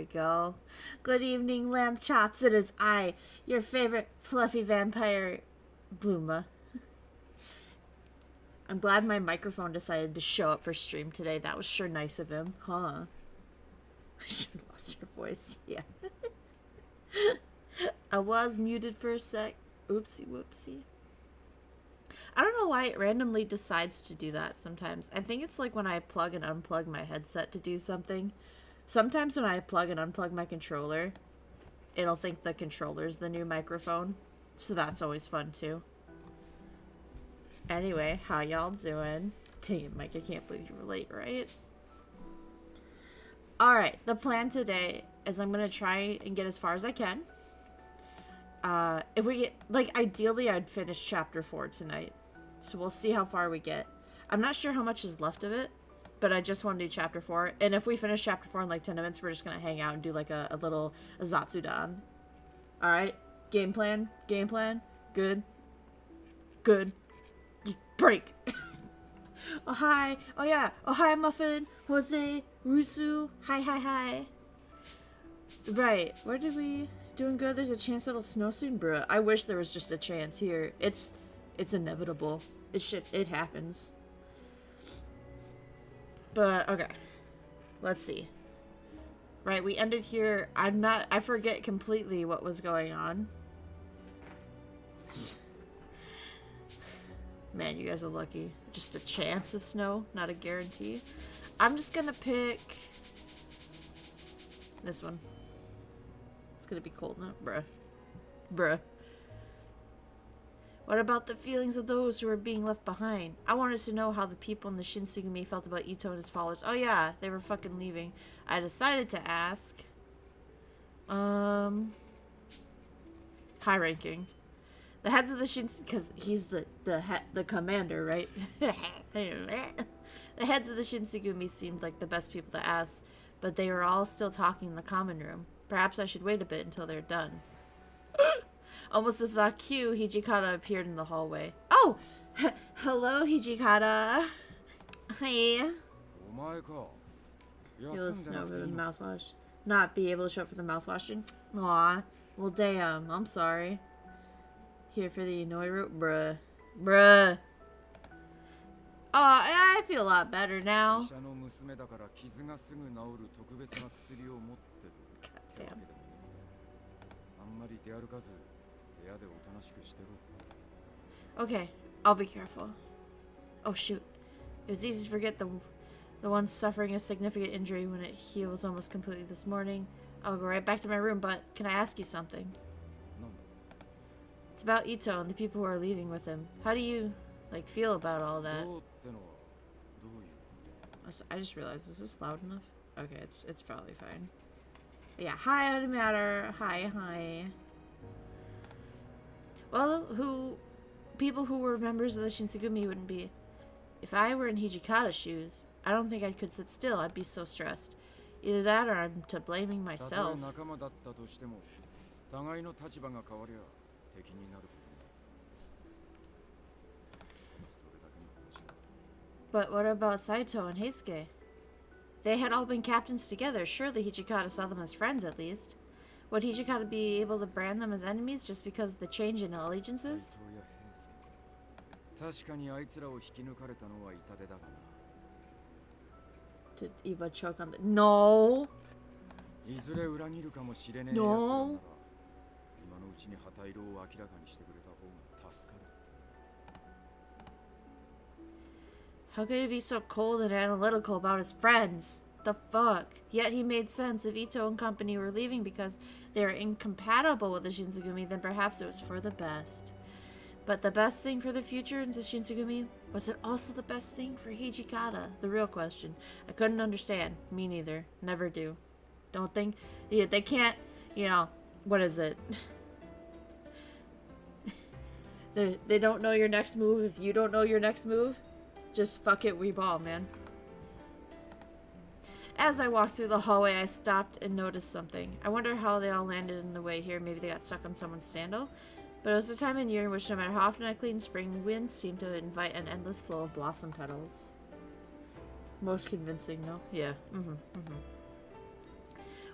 we go. Good evening, lamb chops. It is I, your favorite fluffy vampire, Bluma. I'm glad my microphone decided to show up for stream today. That was sure nice of him, huh? You lost your voice. Yeah. I was muted for a sec. Oopsie whoopsie. I don't know why it randomly decides to do that sometimes. I think it's like when I plug and unplug my headset to do something. Sometimes when I plug and unplug my controller, it'll think the controller's the new microphone. So that's always fun too. Anyway, how y'all doing? Dang it, Mike, I can't believe you were late, right? Alright, the plan today is I'm going to try and get as far as I can. If we get, like, ideally I'd finish chapter 4 tonight. So we'll see how far we get. I'm not sure how much is left of it, but I just want to do chapter 4. And if we finish chapter 4 in like 10 minutes, we're just going to hang out and do like a little Zatsudan. Alright, game plan, good, break. Oh, hi, oh yeah, oh hi, Muffin, Jose, Rusu, hi. Right, where did we... Doing good. There's a chance it'll snow soon, bruh. I wish there was just a chance here. It's inevitable. It happens. But okay. Let's see. Right, we ended here. I forget completely what was going on. Man, you guys are lucky. Just a chance of snow, not a guarantee. I'm just gonna pick this one. It's gonna be cold now. Bruh. What about the feelings of those who are being left behind? I wanted to know how the people in the Shinsengumi felt about Ito and his followers. Oh yeah, they were fucking leaving. I decided to ask. High ranking. The heads of the Shinsengumi, because he's the commander, right? The heads of the Shinsengumi seemed like the best people to ask, but they were all still talking in the common room. Perhaps I should wait a bit until they're done. Almost without cue, Hijikata appeared in the hallway. Oh! Hello, Hijikata. Hey. You'll snow for the mouthwash. Not be able to show up for the mouthwashing? Aw. Well, damn. I'm sorry. Here for the Inoi route? Bruh. Oh, I feel a lot better now. Damn. Okay, I'll be careful. Oh shoot. It was easy to forget the one suffering a significant injury when it heals almost completely this morning. I'll go right back to my room, but can I ask you something? It's about Ito and the people who are leaving with him. How do you, like, feel about all that? I just realized, is this loud enough? Okay, it's probably fine. Yeah, hi, it doesn't matter. Hi. Well, people who were members of the Shinsengumi wouldn't be. If I were in Hijikata's shoes, I don't think I could sit still. I'd be so stressed. Either that or I'm to blaming myself. But what about Saito and Heisuke? They had all been captains together. Surely Hijikata saw them as friends, at least. Would Hijikata be able to brand them as enemies just because of the change in allegiances? Did Iba choke on the... No! No! How could he be so cold and analytical about his friends? The fuck? Yet he made sense. If Ito and company were leaving because they were incompatible with the Shinsengumi, then perhaps it was for the best. But the best thing for the future in the Shinsengumi? Was it also the best thing for Hijikata? The real question. I couldn't understand. Me neither. Never do. Don't think... Yeah, they can't... You know... What is it? They don't know your next move. If you don't know your next move... Just fuck it, we ball, man. As I walked through the hallway, I stopped and noticed something. I wonder how they all landed in the way here. Maybe they got stuck on someone's sandal? But it was a time in year in which no matter how often I clean, spring winds seemed to invite an endless flow of blossom petals. Most convincing, no? Yeah.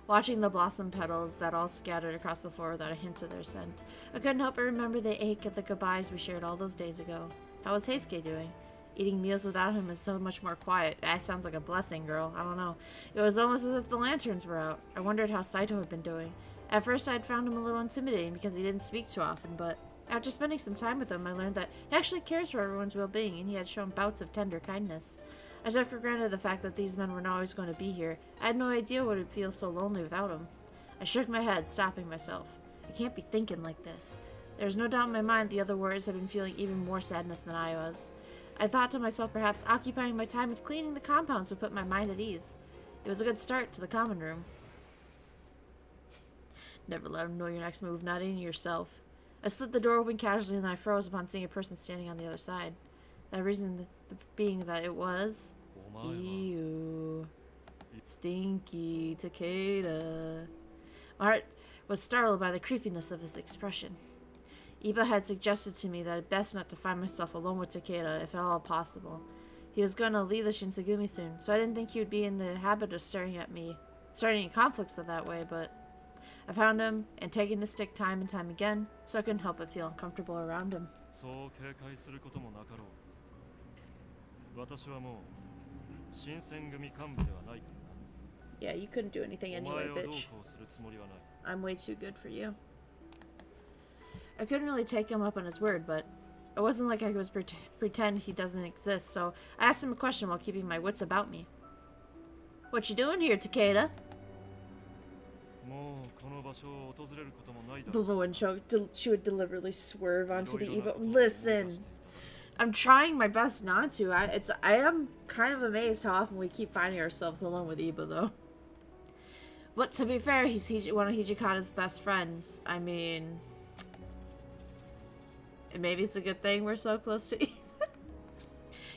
watching the blossom petals that all scattered across the floor without a hint of their scent. I couldn't help but remember the ache of the goodbyes we shared all those days ago. How was Heisuke doing? Eating meals without him is so much more quiet. That sounds like a blessing, girl. I don't know. It was almost as if the lanterns were out. I wondered how Saito had been doing. At first, I'd found him a little intimidating because he didn't speak too often, but after spending some time with him, I learned that he actually cares for everyone's well-being, and he had shown bouts of tender kindness. I took for granted the fact that these men were not always going to be here. I had no idea what it would feel so lonely without him. I shook my head, stopping myself. I can't be thinking like this. There was no doubt in my mind the other warriors had been feeling even more sadness than I was. I thought to myself perhaps occupying my time with cleaning the compounds would put my mind at ease. It was a good start to the common room. Never let him know your next move, not even yourself. I slid the door open casually and I froze upon seeing a person standing on the other side. That reason being that it was... Ew. Stinky Takeda. My heart was startled by the creepiness of his expression. Iba had suggested to me that it best not to find myself alone with Takeda, if at all possible. He was going to leave the Shinsengumi soon, so I didn't think he would be in the habit of staring at me, starting any conflicts of that way, but I found him and taken his stick time and time again, so I couldn't help but feel uncomfortable around him. Yeah, you couldn't do anything anyway, bitch. I'm way too good for you. I couldn't really take him up on his word, but it wasn't like I was pretend he doesn't exist, so I asked him a question while keeping my wits about me. What you doing here, Takeda? Bulma and she would deliberately swerve onto the Iba. Listen, I'm trying my best not to. I am kind of amazed how often we keep finding ourselves alone with Iba, though. But to be fair, he's one of Hijikata's best friends. I mean... maybe it's a good thing we're so close to Iba.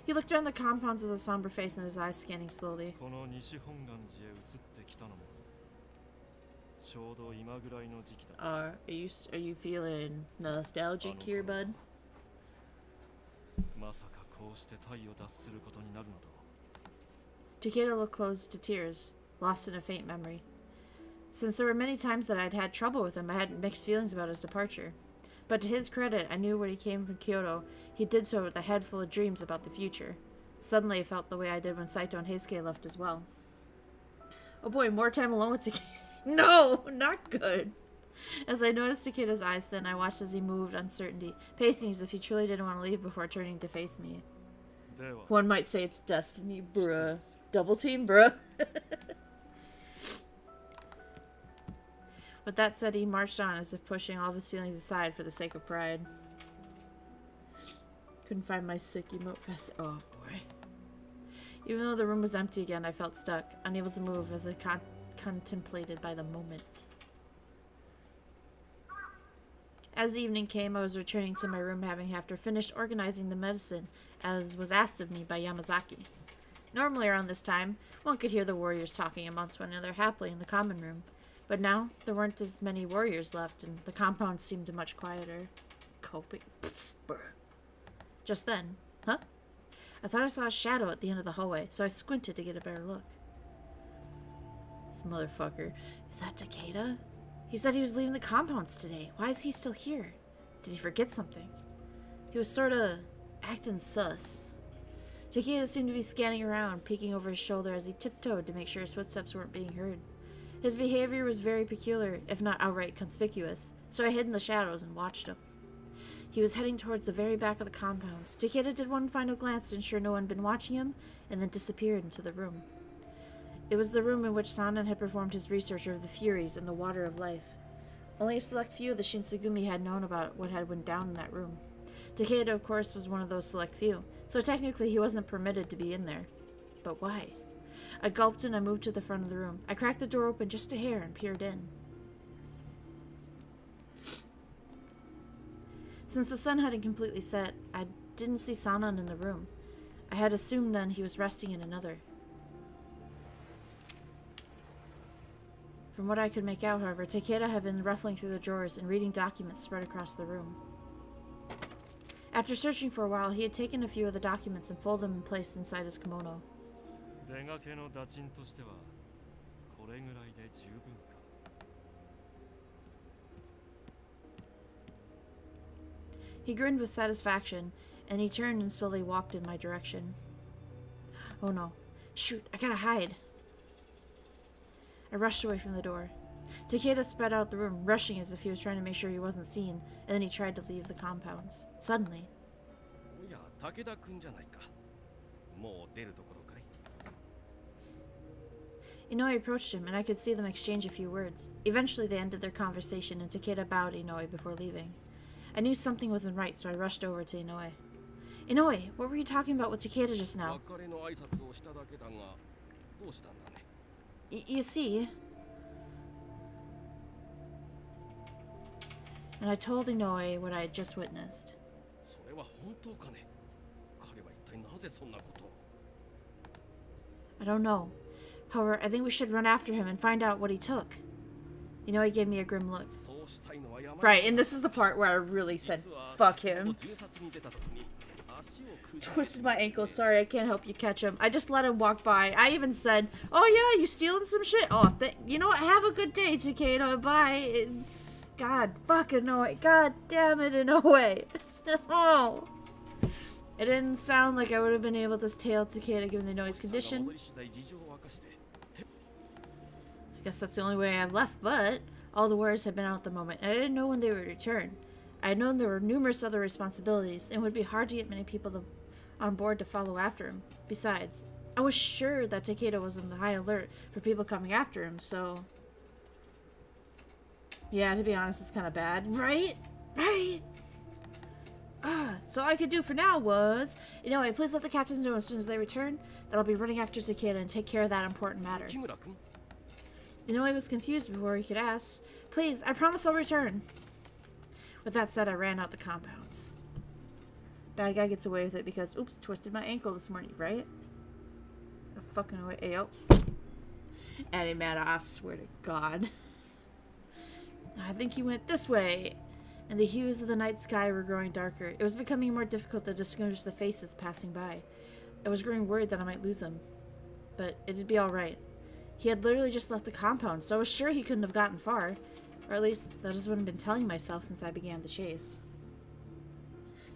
He looked around the compounds with a somber face and his eyes scanning slowly. Are you feeling nostalgic here, bud? Takeda looked close to tears, lost in a faint memory. Since there were many times that I'd had trouble with him, I had mixed feelings about his departure. But to his credit, I knew when he came from Kyoto, he did so with a head full of dreams about the future. Suddenly, I felt the way I did when Saito and Heisuke left as well. Oh boy, more time alone with Takeda. No, not good. As I noticed Takeda's eyes thin, I watched as he moved, uncertainty, pacing as if he truly didn't want to leave before turning to face me. One might say it's destiny, bruh. Double team, bruh. With that said, he marched on as if pushing all of his feelings aside for the sake of pride. Couldn't find my sick emote fast. Oh boy. Even though the room was empty again, I felt stuck, unable to move as I contemplated by the moment. As evening came, I was returning to my room having after finished organizing the medicine, as was asked of me by Yamazaki. Normally around this time, one could hear the warriors talking amongst one another happily in the common room. But now, there weren't as many warriors left, and the compound seemed much quieter. Coping. Just then, huh? I thought I saw a shadow at the end of the hallway, so I squinted to get a better look. This motherfucker. Is that Takeda? He said he was leaving the compounds today. Why is he still here? Did he forget something? He was sorta acting sus. Takeda seemed to be scanning around, peeking over his shoulder as he tiptoed to make sure his footsteps weren't being heard. His behavior was very peculiar, if not outright conspicuous, so I hid in the shadows and watched him. He was heading towards the very back of the compounds. Takeda did one final glance to ensure no one had been watching him, and then disappeared into the room. It was the room in which Sanan had performed his research over the Furies and the Water of Life. Only a select few of the Shinsengumi had known about what had went down in that room. Takeda, of course, was one of those select few, so technically he wasn't permitted to be in there. But why? I gulped and I moved to the front of the room. I cracked the door open just a hair and peered in. Since the sun hadn't completely set, I didn't see Sanan in the room. I had assumed then he was resting in another. From what I could make out, however, Takeda had been ruffling through the drawers and reading documents spread across the room. After searching for a while, he had taken a few of the documents and folded them in place inside his kimono. He grinned with satisfaction, and he turned and slowly walked in my direction. Oh no. Shoot, I gotta hide. I rushed away from the door. Takeda sped out the room, rushing as if he was trying to make sure he wasn't seen, and then he tried to leave the compounds. Suddenly, Inoue approached him, and I could see them exchange a few words. Eventually, they ended their conversation, and Takeda bowed Inoue before leaving. I knew something wasn't right, so I rushed over to Inoue. Inoue, what were you talking about with Takeda just now? You see... And I told Inoue what I had just witnessed. I don't know. However, I think we should run after him and find out what he took. Inoue gave me a grim look. Right, and this is the part where I really said, fuck him. Twisted my ankle. Sorry, I can't help you catch him. I just let him walk by. I even said, oh yeah, you stealing some shit? Oh, you know what? Have a good day, Takeda. Bye. God, fucking Inoue. God damn it, Inoue. Oh. It didn't sound like I would have been able to tail Takeda given Inoue's condition. I guess that's the only way I've left, but all the warriors had been out at the moment, and I didn't know when they would return. I had known there were numerous other responsibilities, and it would be hard to get many people on board to follow after him. Besides, I was sure that Takeda was on the high alert for people coming after him, so... Yeah, to be honest, it's kind of bad. Right? Right? So all I could do for now was... Anyway, please let the captains know as soon as they return that I'll be running after Takeda and take care of that important matter. Inoue was confused before he could ask. Please, I promise I'll return. With that said, I ran out the compounds. Bad guy gets away with it because, oops, twisted my ankle this morning, right? Fucking away. Ayo. Any matter, I swear to God. I think he went this way. And the hues of the night sky were growing darker. It was becoming more difficult to distinguish the faces passing by. I was growing worried that I might lose him. But it'd be alright. He had literally just left the compound, so I was sure he couldn't have gotten far. Or at least, that is what I've been telling myself since I began the chase.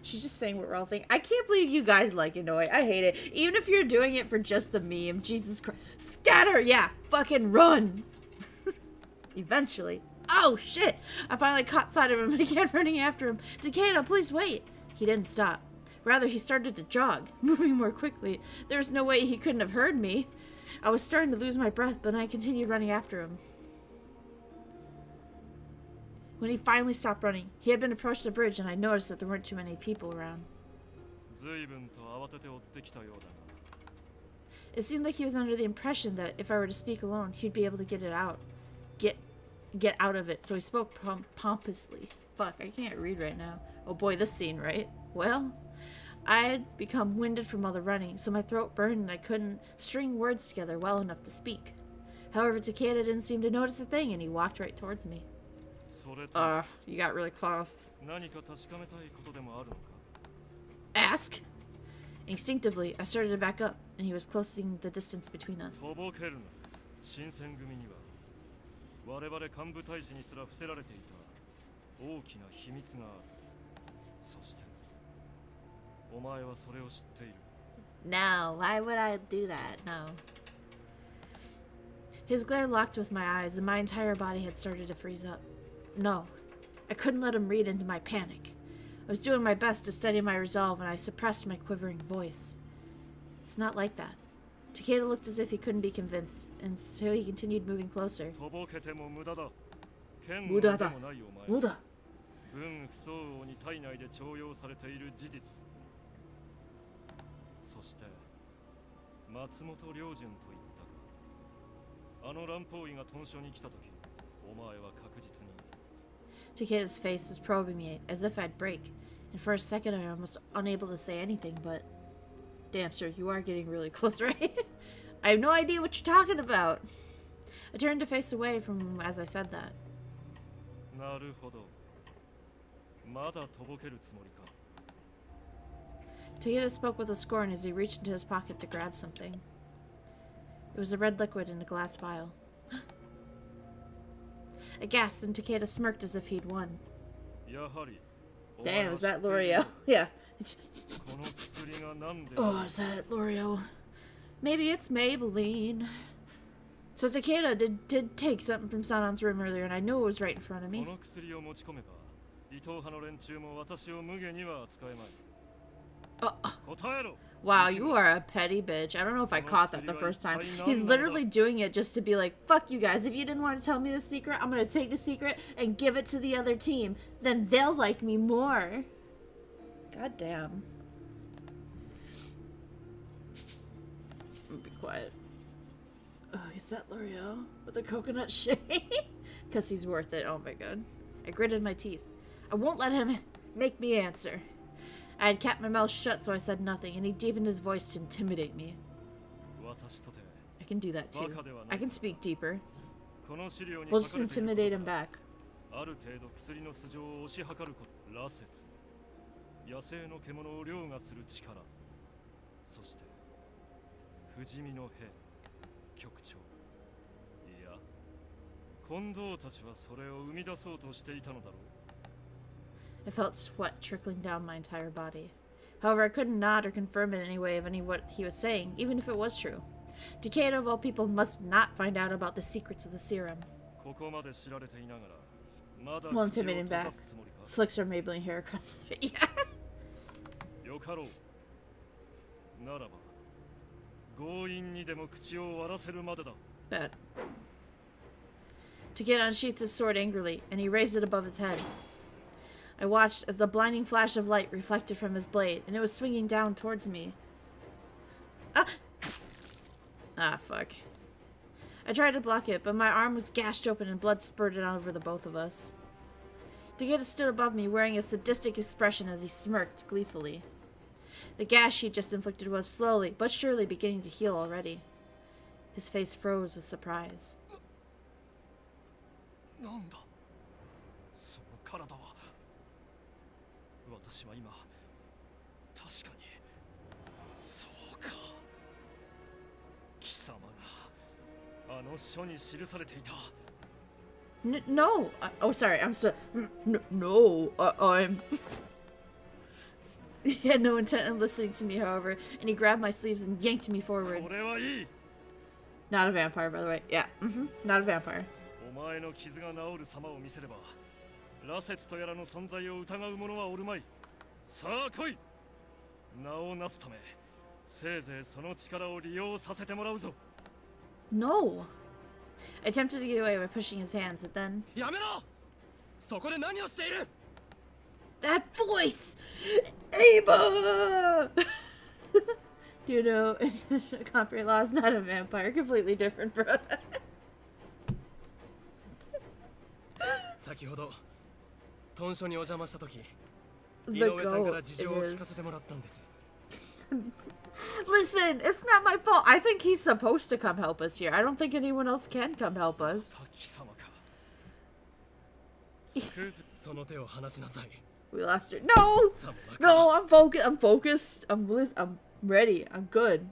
She's just saying what we're all thinking. I can't believe you guys like Inoue. I hate it. Even if you're doing it for just the meme. Jesus Christ. Scatter! Yeah, fucking run! Eventually. Oh, shit! I finally caught sight of him and began running after him. Takeda, please wait! He didn't stop. Rather, he started to jog, moving more quickly. There was no way he couldn't have heard me. I was starting to lose my breath, but I continued running after him. When he finally stopped running, he had been approached the bridge, and I noticed that there weren't too many people around. It seemed like he was under the impression that if I were to speak alone, he'd be able to get it out. Get out of it, so he spoke pompously. Fuck, I can't read right now. Oh boy, this scene, right? Well, I had become winded from all the running, so my throat burned and I couldn't string words together well enough to speak. However, Takeda didn't seem to notice a thing, and he walked right towards me. You got really close. Ask! Instinctively, I started to back up, and he was closing the distance between us. No, why would I do that? No. His glare locked with my eyes, and my entire body had started to freeze up. No, I couldn't let him read into my panic. I was doing my best to steady my resolve, and I suppressed my quivering voice. It's not like that. Takeda looked as if he couldn't be convinced, and so he continued moving closer. Muda. Muda. Takeda's face was probing me as if I'd break, and for a second I was almost unable to say anything, but... Damn, sir, you are getting really close, right? I have no idea what you're talking about. I turned to face away from him as I said that. Takeda spoke with a scorn as he reached into his pocket to grab something. It was a red liquid in a glass vial. Aghast, and Takeda smirked as if he'd won. Damn, is that L'Oreal? Yeah. Oh, is that L'Oreal? Maybe it's Maybelline. So Takeda did take something from Sanon's room earlier, and I knew it was right in front of me. Wow, you are a petty bitch. I don't know if I caught that the first time. He's literally doing it just to be like, fuck you guys. If you didn't want to tell me the secret, I'm going to take the secret and give it to the other team. Then they'll like me more. God damn. I'm gonna be quiet. Oh, is that L'Oreal with a coconut shade? Because he's worth it. Oh my god. I gritted my teeth. I won't let him make me answer. I had kept my mouth shut, so I said nothing, and he deepened his voice to intimidate me. I can do that too. I can speak deeper. We'll just intimidate him back. I felt sweat trickling down my entire body. However, I couldn't nod or confirm in any way of what he was saying, even if it was true. Takeda, of all people, must not find out about the secrets of the serum. We'll intimidate him back. Flicks her Maybelline hair across his face. Yeah. Bad. Takeda unsheathed his sword angrily, and he raised it above his head. I watched as the blinding flash of light reflected from his blade, and it was swinging down towards me. Ah, fuck. I tried to block it, but my arm was gashed open and blood spurted out over the both of us. Takeda stood above me, wearing a sadistic expression as he smirked gleefully. The gash he just inflicted was slowly, but surely beginning to heal already. His face froze with surprise. No! Oh, sorry, I'm so... No, I'm... He had no intent in listening to me, however, and he grabbed my sleeves and yanked me forward. Not a vampire, by the way. Yeah, not a vampire. No! I attempted to get away by pushing his hands, and then... That voice! Aba! Do you know, copyright law is not a vampire. Completely different, bro. Listen, it's not my fault. I think he's supposed to come help us here. I don't think anyone else can come help us. We lost her. No! No, I'm focused. I'm ready. I'm good.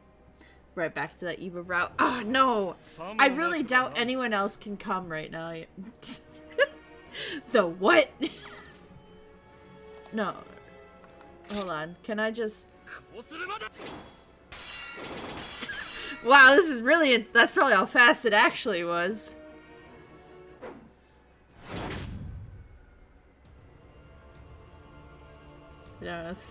Right back to that Eva route. Ah, oh, no! I really doubt anyone else can come right now. The what? No. Hold on. Can I just... Wow, this is really... That's probably how fast it actually was. Yeah, that's...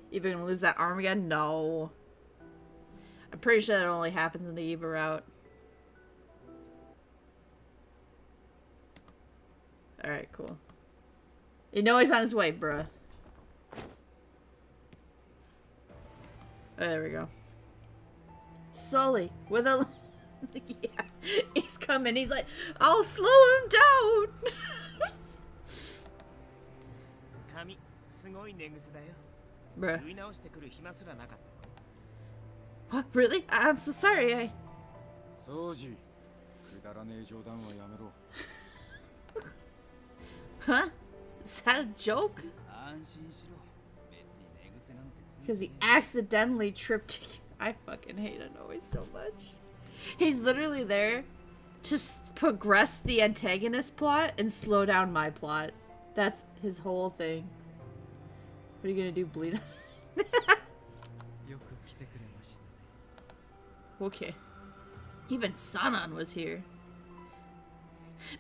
Eva gonna lose that arm again? No. I'm pretty sure that only happens in the Eva route. Alright, cool. You know he's on his way, bruh. Oh, there we go. Slowly, with a... Yeah, he's coming. He's like, I'll slow him down. Bruh. What? Really? I'm so sorry. Huh? Is that a joke? Because he accidentally tripped. I fucking hate Inoue so much. He's literally there to progress the antagonist plot and slow down my plot. That's his whole thing. What are you gonna do, bleed? Okay. Even Sanan was here.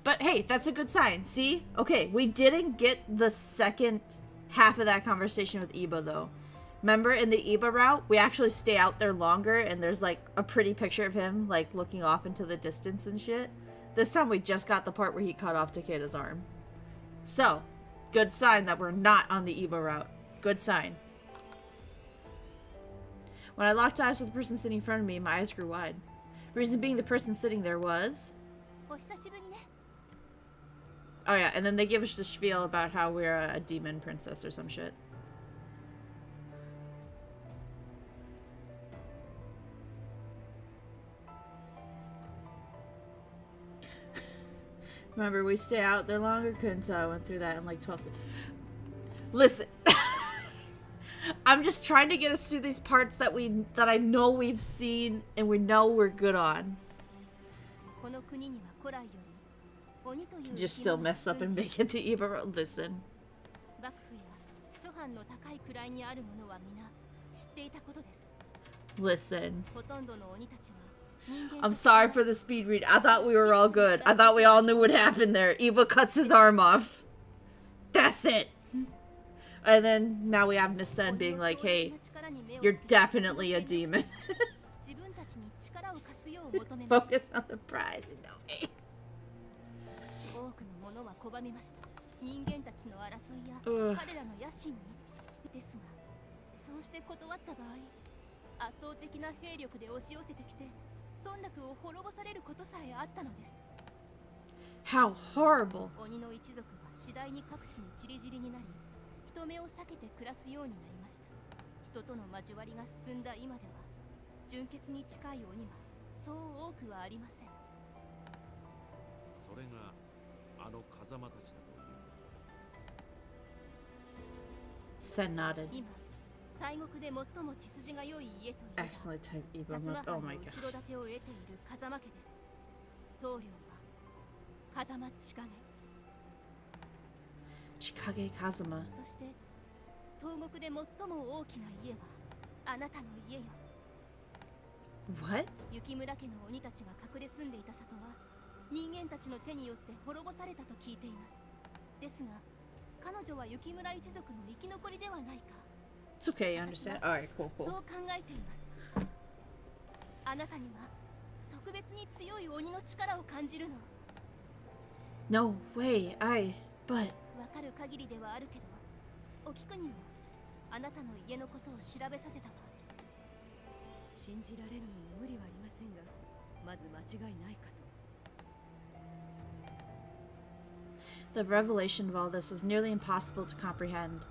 But hey, that's a good sign. See? Okay, we didn't get the second half of that conversation with Iba, though. Remember, in the Iba route, we actually stay out there longer, and there's, like, a pretty picture of him, like, looking off into the distance and shit. This time, we just got the part where he cut off Takeda's arm. So, good sign that we're not on the Iba route. Good sign. When I locked eyes with the person sitting in front of me, my eyes grew wide. Reason being the person sitting there was... Oh yeah, and then they give us the spiel about how we're a demon princess or some shit. Remember, we stay out there longer? Couldn't tell. I went through that in like 12 Listen. I'm just trying to get us through these parts that I know we've seen and we know we're good on. Just still mess up and make it to Iba. Listen. Listen. I'm sorry for the speed read. I thought we were all good. I thought we all knew what happened there. Iba cuts his arm off. That's it. And then now we have Miss Sen being like, hey, you're definitely a demon. Focus on the prize, Inoue. How horrible. Sen nodded. Excellent type Iba move. Oh my god. Chikage Kazama. What? It's okay, I understand. Alright, cool, cool. No way, but... The revelation of all this was nearly impossible to comprehend.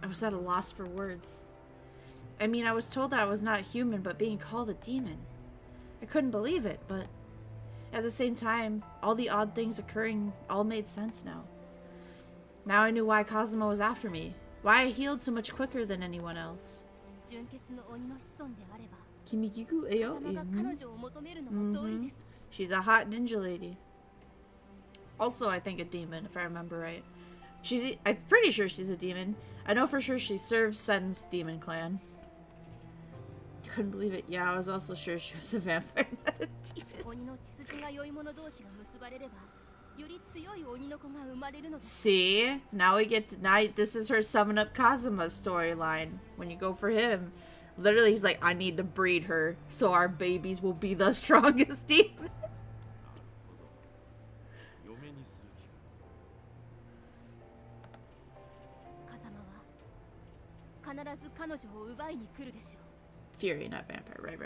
I was at a loss for words. I mean, I was told that I was not human, but being called a demon. I couldn't believe it, but at the same time, all the odd things occurring all made sense now. Now I knew why Kazuma was after me, why I healed so much quicker than anyone else. Kimigiku Aoi. She's a hot ninja lady. Also, I think a demon, if I remember right. I'm pretty sure she's a demon. I know for sure she serves Sen's demon clan. Couldn't believe it. Yeah, I was also sure she was a vampire, not a demon. See? Now we get to... this is her summon up Kazuma storyline. When you go for him, literally he's like, I need to breed her so our babies will be the strongest demon. Fury, not vampire. Right.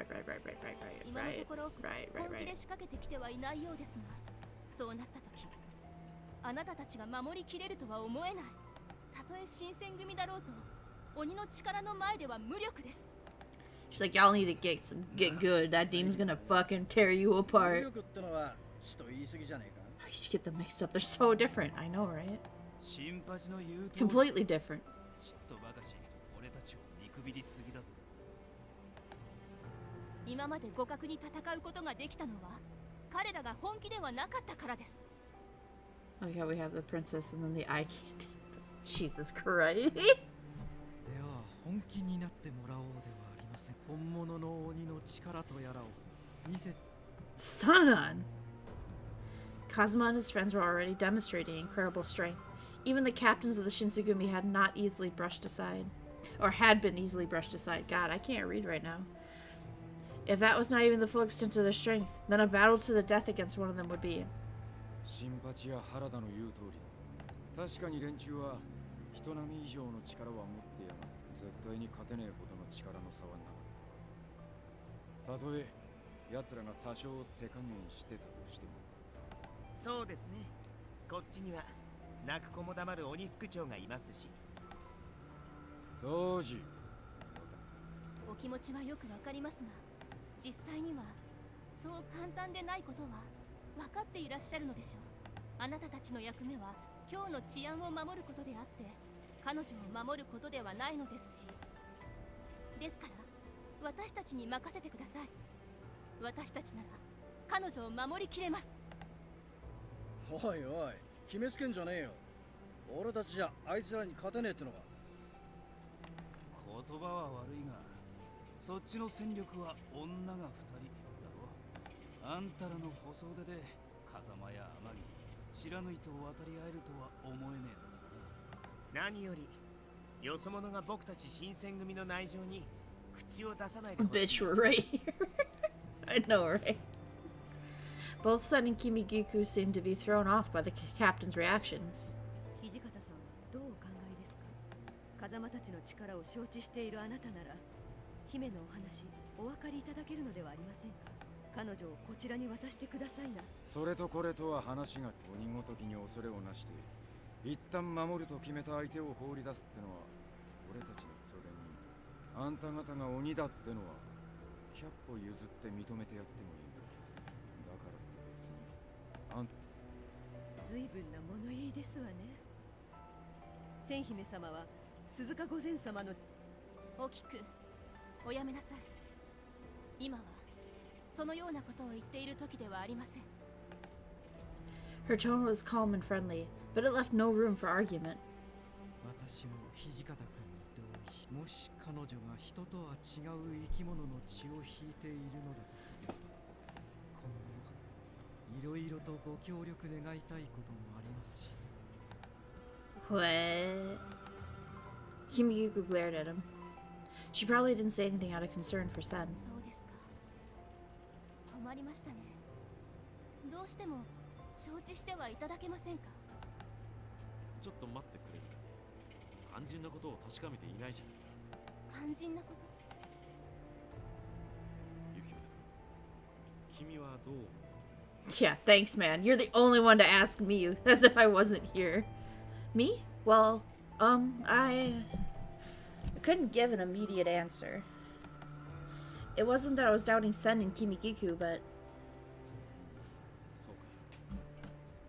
She's like, y'all need to get good. That demon's gonna fucking tear you apart. How did you get them mixed up? They're so different. I know, right? Completely different. くびりすぎだぞ。今まで互角に戦うことができたのは彼らが本気ではなかったからです。 Like how we have the princess and then the eye candy. Jesus Christ. では本気になってもらおうではありません。本物の鬼の力とやらを見せ。 Sanan! Kazuma and his friends were already demonstrating incredible strength. Even the captains of the Shinsengumi had not easily brushed aside. Or had been easily brushed aside. God, I can't read right now. If that was not even the full extent of their strength, then a battle to the death against one of them would be. 新八や原田の言う通りだ。確かに連中は人並み以上の力は持ってやが絶対に勝てねえほどの力の差はなかった。たとえ奴らが多少手加減してたとしても。そうですね。こっちには泣く子も黙る鬼副長がいますし。そうじ。お気持ちはよくわかりますが、実際にはそう簡単でないことは分かっていらっしゃるのでしょう。あなたたちの役目は今日の治安を守ることであって彼女を守ることではないのですし、ですから私たちに任せてください。私たちなら彼女を守りきれます。おいおい、決めつけんじゃねえよ。俺たちじゃあいつらに勝てねえってのか。言葉は悪いが、そっちの戦力は女が2人だろ。あんたらの細腕で風間や天城、白縫と渡り合えるとは思えねえのだな。何よりよそ者が僕たち新選組の内情に口を出さないでほしい。 Bitch, we're right here. I know, right? Both Sun and Kimigiku seemed to be thrown off by the captain's reactions. 土方さん、どうお考えですか。風間たちの力を承知しているあなたなら姫のお話お分かりいただけるのではありませんか。彼女をこちらに渡してくださいな。それとこれとは話が鬼ごときに恐れをなして一旦守ると決めた相手を放り出すってのは俺たちのそれにあんた方が鬼だってのは100歩譲って認めてやってもいい。だからって別にあん随分な物言いですわね。千姫様は鈴鹿御前様の。大きくおやめなさい。今はそのようなことを言っている時ではありません。 Her tone was calm and friendly, but it left no room for argument. 私も土方君に同意し、もし彼女が人とは違う生き物の血を引いているのだとすれば、今後いろいろとご協力願いたいこともありますし。 What? Kimigiku glared at him. She probably didn't say anything out of concern for Sen. そうですか。困りましたね。どうしても承知してはいただけませんか。ちょっと待ってくれる。肝心なことを確かめていないじゃん。肝心なこと。ユキオ、君はどう思う？ Yeah, thanks, man. You're the only one to ask me, as if I wasn't here. Me? Well, I couldn't give an immediate answer. It wasn't that I was doubting Sen and Kimigiku, but... そうか。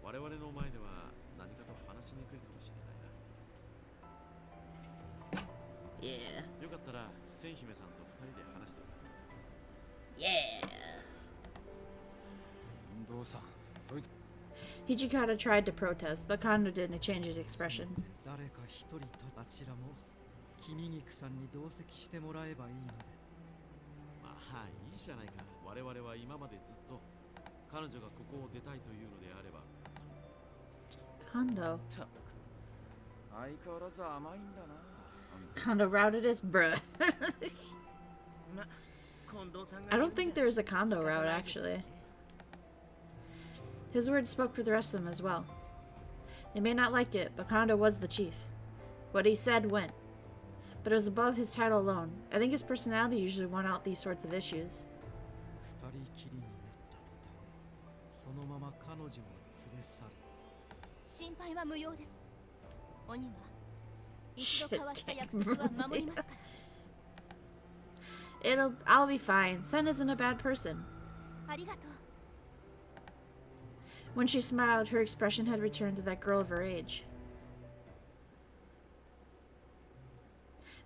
我々の前では何かと話しにくいかもしれないな。Yeah. よかったら千姫さんと二人で話してみる。Yeah. 運動さん、そいつ Hijikata tried to protest, but Kondo didn't change his expression. 誰か一人とあちらも君肉さんに同席してもらえばいいので。まあいいじゃないか。我々は今までずっと彼女がここを出たいというのであれば。Kondo. 相変わらず甘いんだな。 Kondo routed his bruh. ま、近藤さんが I don't think there's a Kondo route, actually. His words spoke for the rest of them as well. They may not like it, but Kondo was the chief. What he said went. But it was above his title alone. I think his personality usually won out these sorts of issues. 二人きりになった途端、そのまま彼女を連れ去る。心配は無用です。鬼は一度交わした約束は守りますから。I'll be fine. Sen isn't a bad person. ありがとう。 When she smiled, her expression had returned to that girl of her age.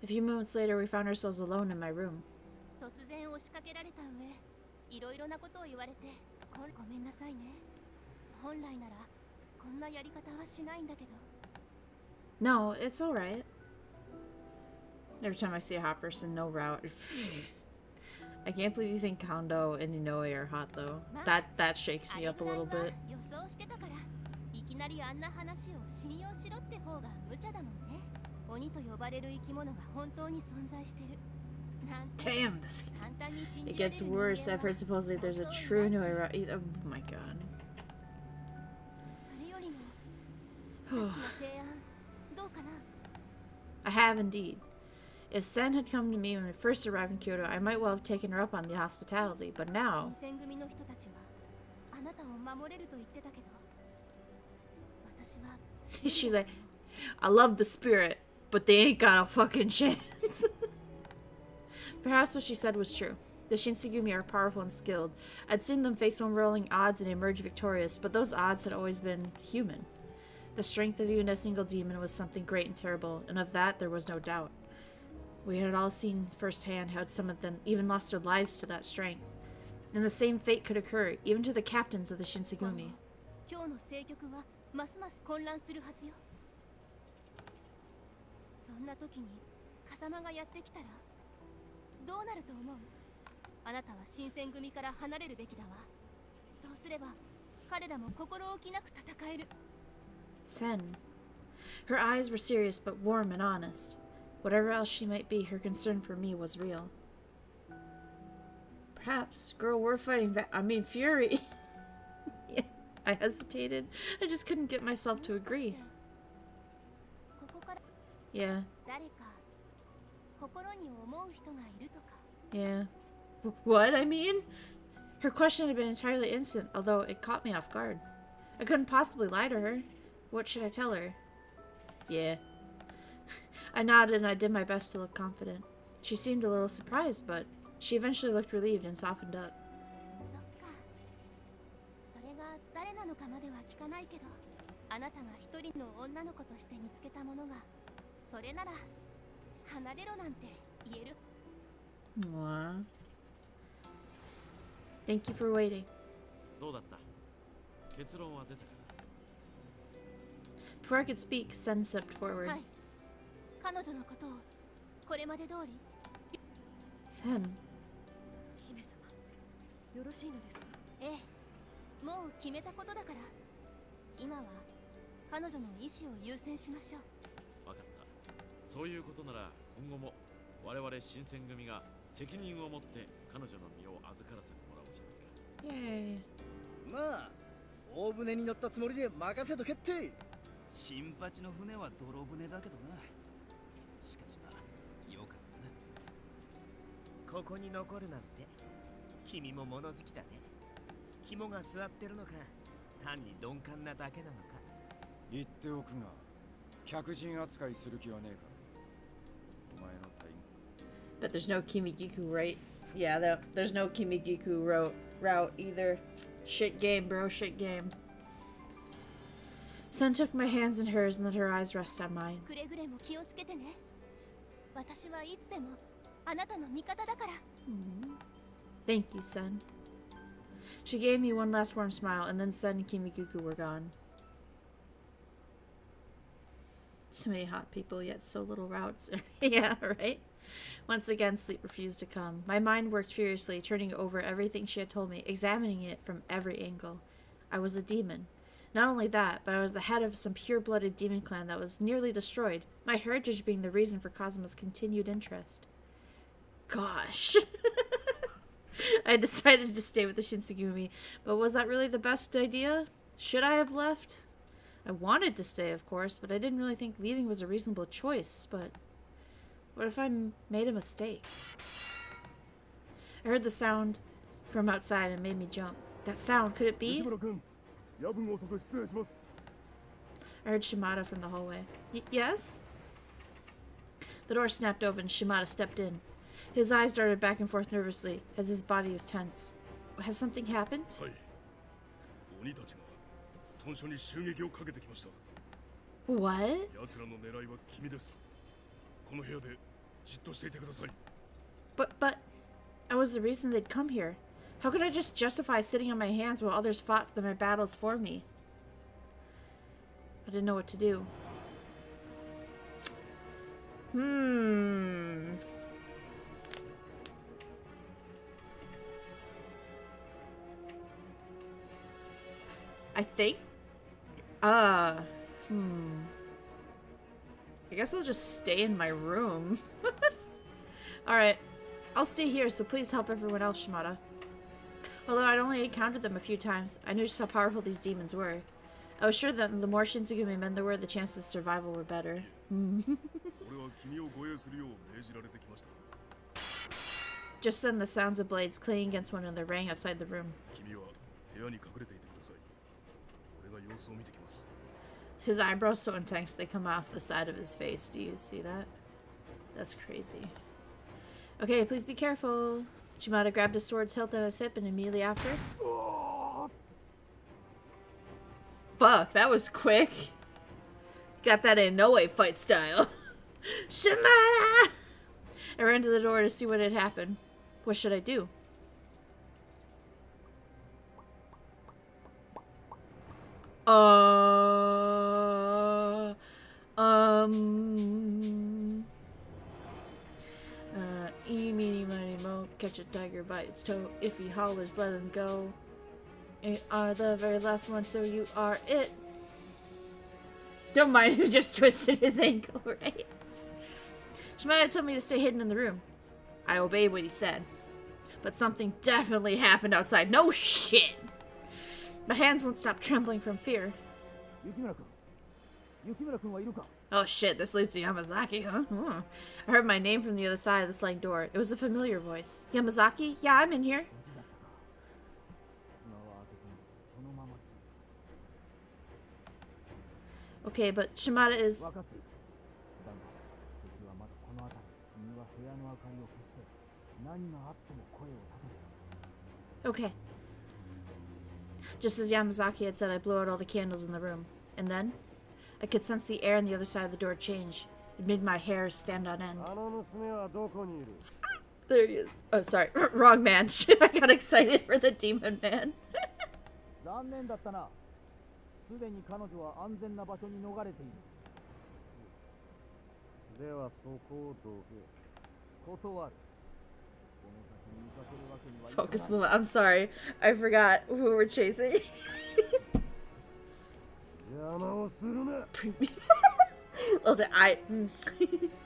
A few moments later, we found ourselves alone in my room. 突然押しかけられた上、いろいろなことを言われて、ごめんなさいね。本来ならこんなやり方はしないんだけど。 No, it's alright. Every time I see a hot person, no route. I can't believe you think Kondo and Inoue are hot though. That shakes me up a little bit. 予想してたから、いきなりあんな話を信用しろって方が無茶だもんね。鬼と呼ばれる生き物が本当に存在してる。なんて Damn, this 簡単に信 it じられる gets 人間 worse. は I've heard supposedly there's a 相当 true いないし Inoue route. Oh my god. それよりもさっきの提案どうかな。 I have indeed. If Sen had come to me when we first arrived in Kyoto, I might well have taken her up on the hospitality, but now... 新選組の人たちはあなたを守れると言ってたけど、私は She's like, I love the spirit, but they ain't got a fucking chance. Perhaps what she said was true. The Shinsengumi are powerful and skilled. I'd seen them face unrolling odds and emerge victorious, but those odds had always been human. The strength of even a single demon was something great and terrible, and of that there was no doubt. We had all seen firsthand how some of them even lost their lives to that strength. And the same fate could occur, even to the captains of the Shinsengumi. 今日の政局はますます混乱するはずよ。そんな時に風間がやってきたらどうなると思う？あなたは新選組から離れるべきだわ。そうすれば彼らも心置きなく戦える。 Sen. Her eyes were serious but warm and honest. Whatever else she might be, her concern for me was real. Perhaps, girl, we're fighting Fury. Yeah, I hesitated. I just couldn't get myself to agree. ここから Yeah, 誰か心に思う人がいるとか。 yeah. What, I mean? Her question had been entirely innocent, although it caught me off guard. I couldn't possibly lie to her. What should I tell her? Yeah. I nodded and I did my best to look confident. She seemed a little surprised, but she eventually looked relieved and softened up. そっか。それが誰なのかまでは聞かないけど、あなたが一人の女の子として見つけたものが、それなら離れろなんて言える。 Aww. Thank you for waiting. どうだった？結論は出たか？ Before I could speak, Sen stepped forward. はい。彼女のことをこれまで通り。 Sen. 姫様、よろしいのですか？ええ、もう決めたことだから。今は彼女の意思を優先しましょう。わかった。そういうことなら今後も我々新選組が責任を持って彼女の身を預からせてもらおうじゃないか。 Yay. まあ大船に乗ったつもりで任せとけって。新八の船は泥船だけどな。しかしまあよかったな。ここに残るなんて君も物好きだね。肝が据わってるのか、単に鈍感なだけなのか。言っておくが、客人扱いする気はねえか。お前の隊員。 But there's no Kimigiku, right? Yeah, there's no Kimigiku route either. Shit game, bro, shit game. Sen took my hands in hers and let her eyes rest on mine. くれぐれも気をつけてね。私はいつでもあなたの味方だから。 Thank you, Sen. She gave me one last warm smile, and then Sen and Kimiguku were gone. So many hot people, yet so little routes. Yeah, right? Once again, sleep refused to come. My mind worked furiously, turning over everything she had told me, examining it from every angle. I was a demon. Not only that, but I was the head of some pure-blooded demon clan that was nearly destroyed, my heritage being the reason for Kazuma's continued interest. Gosh. I decided to stay with the Shinsengumi, but was that really the best idea? Should I have left? I wanted to stay, of course, but I didn't really think leaving was a reasonable choice, but what if I made a mistake? I heard the sound from outside and made me jump. That sound, could it be? I heard Shimada from the hallway. Yes? The door snapped open and Shimada stepped in. His eyes darted back and forth nervously as his body was tense. Has something happened? 鬼たちが屯所に襲撃をかけてきました。 What? 奴らの狙いは君です。この部屋でじっとしていてください。 But, I was the reason they'd come here. How could I just justify sitting on my hands while others fought my battles for me? I didn't know what to do. I think... I guess I'll just stay in my room. Alright. I'll stay here, so please help everyone else, Shimada. Although I'd only encountered them a few times, I knew just how powerful these demons were. I was sure that the more Shinsengumi men there were, the chances of survival were better. 俺は君を護衛するよう命じられてきました。 Just then, the sounds of blades clanging against one another rang outside the room. 君は部屋に隠れていてください。俺が様子を見てきます。 His eyebrows so intense they come off the side of his face. Do you see that? That's crazy. Okay, please be careful. Shimada grabbed his sword's hilt on his hip and immediately after... Fuck, that was quick. Got that in no way fight style. Shimada! I ran to the door to see what had happened. What should I do? Meeny, miny, mo, catch a tiger by its toe. If he hollers, let him go. You are the very last one, so you are it. Don't mind who just twisted his ankle, right? Shimada told me to stay hidden in the room. I obeyed what he said. But something definitely happened outside. No shit! My hands won't stop trembling from fear. Oh shit, this leads to Yamazaki, huh? I heard my name from the other side of the sliding door. It was a familiar voice. Yamazaki? Yeah, I'm in here. Okay, but Shimada is... Okay. Just as Yamazaki had said, I blew out all the candles in the room. And then, I could sense the air on the other side of the door change. It made my hair stand on end. There he is. Oh, sorry. Wrong man. I got excited for the demon man. Focus move. I'm sorry. I forgot who we're chasing.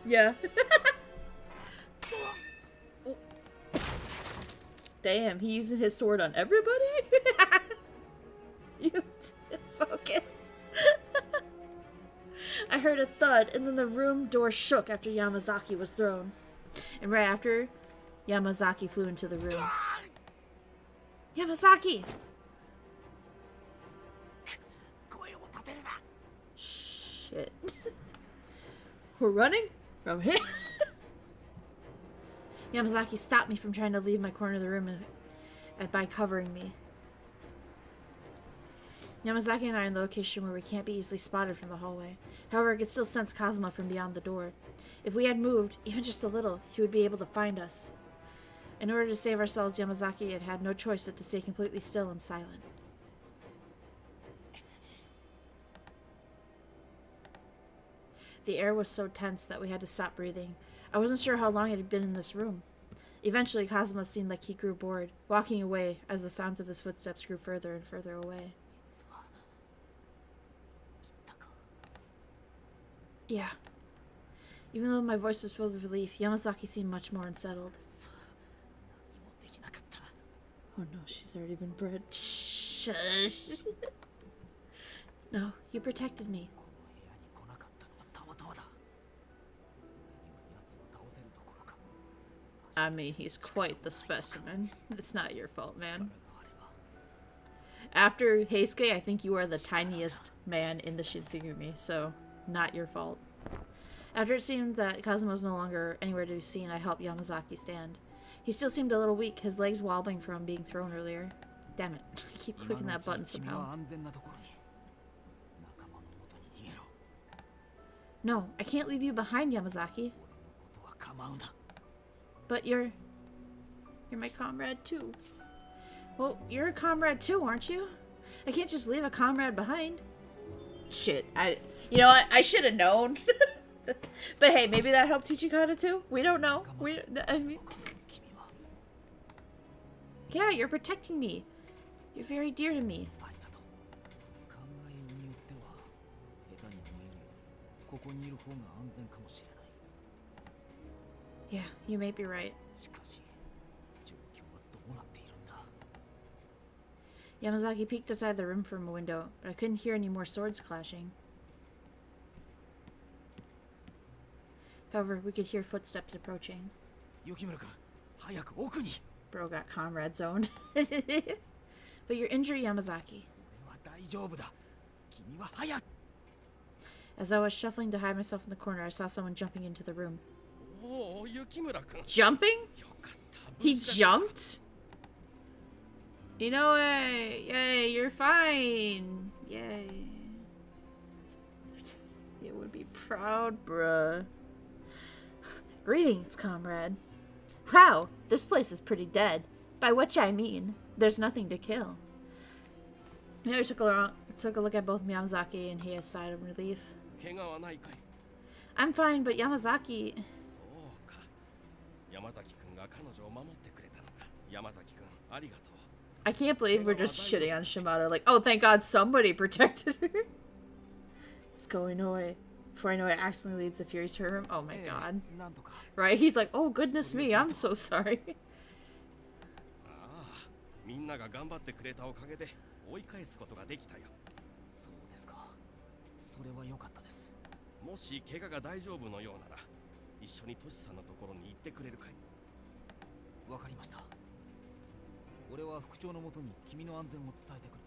Yeah. Damn, he using his sword on everybody? You focus. I heard a thud, and then the room door shook after Yamazaki was thrown. And right after, Yamazaki flew into the room. Yamazaki! Shit. We're running from him. Yamazaki stopped me from trying to leave my corner of the room by covering me. Yamazaki and I are in the location where we can't be easily spotted from the hallway. However, I could still sense Kazuma from beyond the door. If we had moved, even just a little, he would be able to find us. In order to save ourselves, Yamazaki had had no choice but to stay completely still and silent. The air was so tense that we had to stop breathing. I wasn't sure how long it had been in this room. Eventually, Kazuma seemed like he grew bored, walking away as the sounds of his footsteps grew further and further away. Yeah. Even though my voice was filled with relief, Yamazaki seemed much more unsettled. Oh no, she's already been bred. Shush. No, you protected me. I mean, he's quite the specimen. It's not your fault, man. After Heisuke, I think you are the tiniest man in the Shinsengumi, so not your fault. After it seemed that Kazuma was no longer anywhere to be seen, I helped Yamazaki stand. He still seemed a little weak, his legs wobbling from being thrown earlier. Damn it, I keep clicking that button somehow. No, I can't leave you behind, Yamazaki. 構うな。 But you're my comrade too. Well, you're a comrade too, aren't you? I can't just leave a comrade behind. Shit, you know what? I should have known. But hey, maybe that helped Ichikata too? We don't know. I mean, yeah, you're protecting me. You're very dear to me. 考えようによっては下手に逃げるよりここにいる方が安全かもしれない。 Yeah, you may be right. しかし状況はどうなっているんだ。 Yamazaki peeked outside the room from a window, but I couldn't hear any more swords clashing. However, we could hear footsteps approaching. 雪村君、早く奥に。 Bro got comrade zoned. But you're injured, Yamazaki. 俺は大丈夫だ。君は早く。 As I was shuffling to hide myself in the corner, I saw someone jumping into the room. おお、雪村君。 Jumping? よかった。 He jumped? You know what? Yay, you're fine. Yay. You would be proud, bruh. Greetings, comrade. Wow, this place is pretty dead. By which I mean, there's nothing to kill. I took a look at both Yamazaki and Heia's side of relief. 怪我はないかい。 I'm fine, but Yamazaki... そうか。山崎君が彼女を守ってくれたのか。山崎君、ありがとう。 I can't believe we're just shitting on Shimada. Like, oh, thank God somebody protected her. It's going away. Before I know it, accidentally leads the Furies to her room. Oh my God. なんとか。 Right? He's like, oh, goodness me, I'm so sorry. ああ、みんなが頑張ってくれたおかげで追い返すことができたよ。そうですか。それは良かったです。もし怪我が大丈夫のようなら、一緒にトシさんのところに行ってくれるかい。わかりました。俺は副長のもとに君の安全を伝えてくる。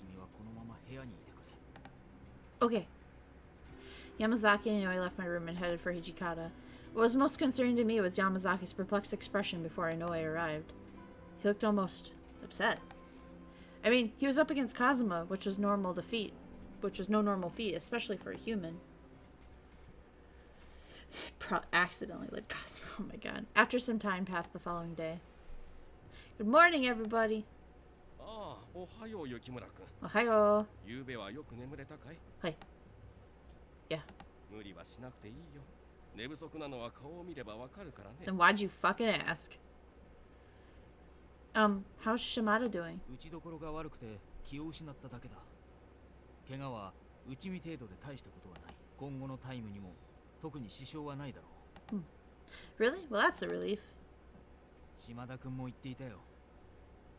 君はこのまま部屋にいてくれ。 Okay. Yamazaki and Inoue left my room and headed for Hijikata. What was most concerning to me was Yamazaki's perplexed expression before Inoue arrived. He looked almost upset. I mean, he was up against Kazuma, which was no normal feat, especially for a human. Accidentally led Kazuma. Oh my God. After some time passed the following day. Good morning, everybody. ああ、おはよう雪村君。 Ohayo. ゆうべはよく眠れたかい？ Hi. Yeah. 無理はしなくていいよ。寝不足なのは顔を見ればわかるからね。 Then why'd you fucking ask? How's Shimada doing? 打ちどころが悪くて気を失っただけだ。怪我は打ち身程度で大したことはない。今後のタイムにも特に支障はないだろう。 Really? Well, that's a relief. 島田君も言っていたよ。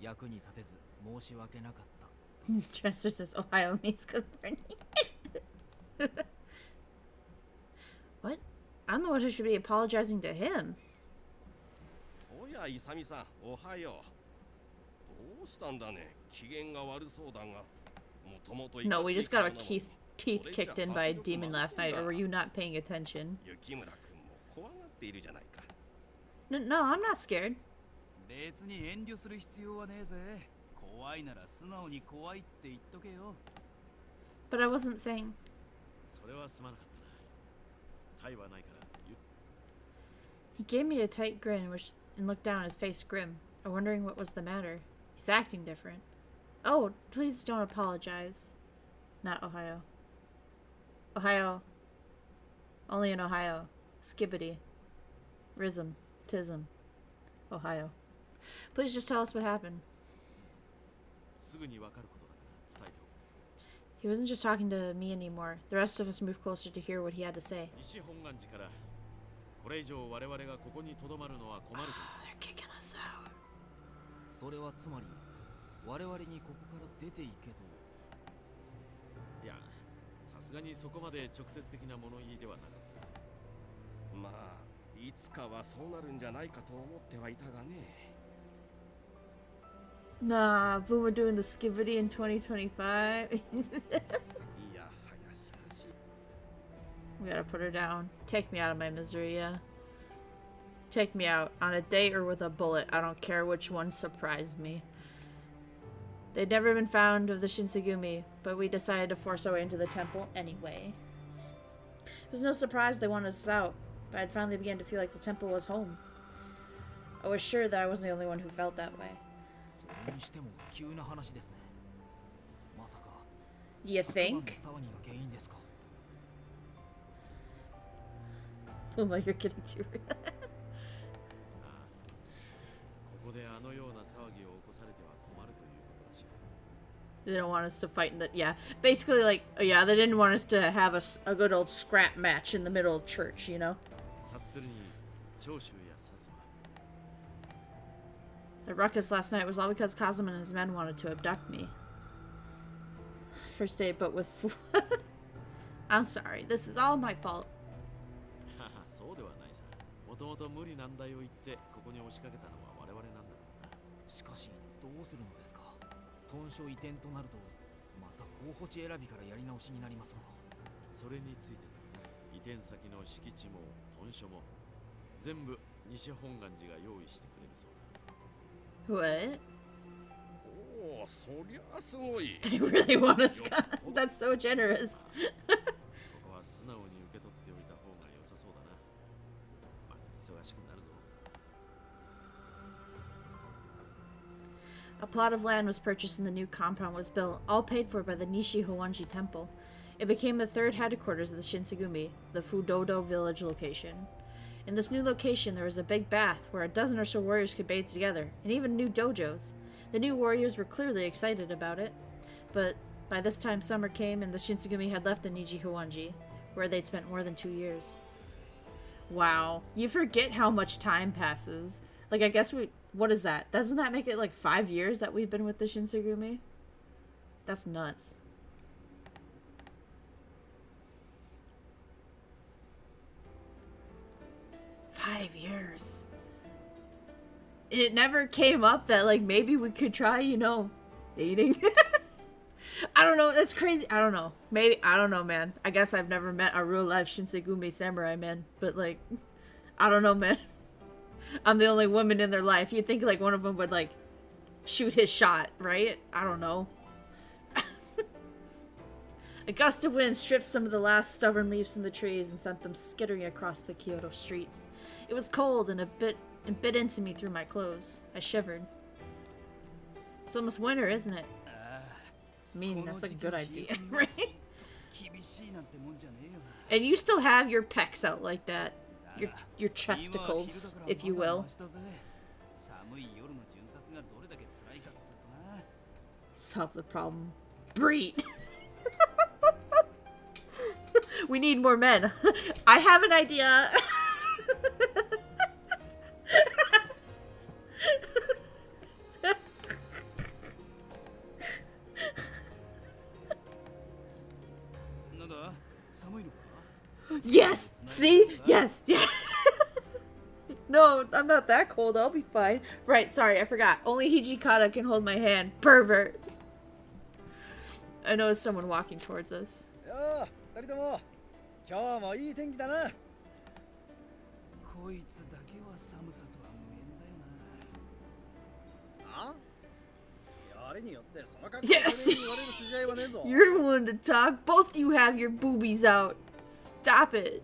役に立てず申し訳なかった。Transfer says Ohio means good morning. What? I'm the one who should be apologizing to him. おや、イサミさん、おはよう。どうしたんだね。機嫌が悪そうだが。もともと No, we just got our teeth kicked in by a demon last night, or were you not paying attention? 雪村君も怖がっているじゃないか。 No, I'm not scared. 別に遠慮する必要はねえぜ。怖いなら素直に怖いって言っとけよ。 But I wasn't saying. それはすまなかったな。タイはないから言っ He gave me a tight grin and looked down, his face grim, wondering what was the matter. He's acting different. Oh, please don't apologize. Not Ohio. Ohio. Only in Ohio. Skibbity. Rism. Tism. Ohio. Please just tell us what happened. すぐにわかることだから伝えておく。 He wasn't just talking to me anymore. The rest of us moved closer to hear what he had to say. 西本願寺からこれ以上我々がここに留まるのは困ると。 They're kicking us out. それはつまり我々にここから出ていけと。いや、さすがにそこまで直接的な物言いではなかった。まあ、いつかはそうなるんじゃないかと思ってはいたがね。 Nah, Blue, we're doing the skibbity in 2025. いやはやしかし。 We gotta put her down. Take me out of my misery, yeah. Take me out on a date or with a bullet. I don't care which one surprised me. They'd never been found of the Shinsegumi, but we decided to force our way into the temple anyway. It was no surprise they wanted us out. but I'd finally begun to feel like the temple was home. I was sure that I wasn't the only one who felt that way. それにしても急な話ですね。まさか You 昨晩の think? 騒ぎが原因ですか？ Oh my, you're getting too real. ここであのような騒ぎを起こされては困るということらしい。 They don't want us to fight in the... Yeah, basically like... Yeah, they didn't want us to have a good old scrap match in the middle of church, you know? 察するに長州や薩摩 The ruckus last night was all because Kazuma and his men wanted to abduct me. First date, but with... I'm sorry, this is all my fault. ははそうではないさ。もともと無理難題を言ってここに押しかけたのは我々なんだからな。しかしどうするのですか？屯所移転となるとまた候補地選びからやり直しになりますが。それについて移転先の敷地も屯所も全部西本願寺が用意してくれるそうだ。 What? おお、そりゃすごい。 They really want us gone. That's so generous. ここは素直に受け取っておいた方が良さそうだな。まあ、忙しくなるぞ。 A plot of land was purchased and the new compound was built, all paid for by the Nishi Howanji Temple. It became the third headquarters of the Shinsengumi, the Fudodo village location. In this new location, there was a big bath where a dozen or so warriors could bathe together, and even new dojos. The new warriors were clearly excited about it, but by this time summer came and the Shinsengumi had left the Niji Howanji, where they'd spent more than 2 years. Wow, you forget how much time passes. Like, I guess what is that? Doesn't that make it like 5 years that we've been with the Shinsengumi? That's nuts. Five years. It never came up that, like, maybe we could try, you know, dating. I don't know. That's crazy. I don't know. Maybe. I don't know, man. I guess I've never met a real life Shinsengumi samurai man. But, like, I don't know, man. I'm the only woman in their life. You'd think, like, one of them would, like, shoot his shot, right? I don't know. A gust of wind stripped some of the last stubborn leaves from the trees and sent them skittering across the Kyoto street. It was cold and bit into me through my clothes. I shivered. It's almost winter, isn't it? I mean, that's a good idea, right? And you still have your pecs out like that. Your chesticles, if you will. Solve the problem. Breed. We need more men. I have an idea. Yes! See? Yes! Yes! No, I'm not that cold. I'll be fine. Right, sorry, I forgot. Only Hijikata can hold my hand. Pervert. I know it's someone walking towards us. 2人とも今日もいい天気だな。こいつだけは寒さとは無縁だよな。あ？やれによってその格好 Yes! で言われる筋合いはねえぞ。 You're the one to talk. Both you have your boobies out. Stop it.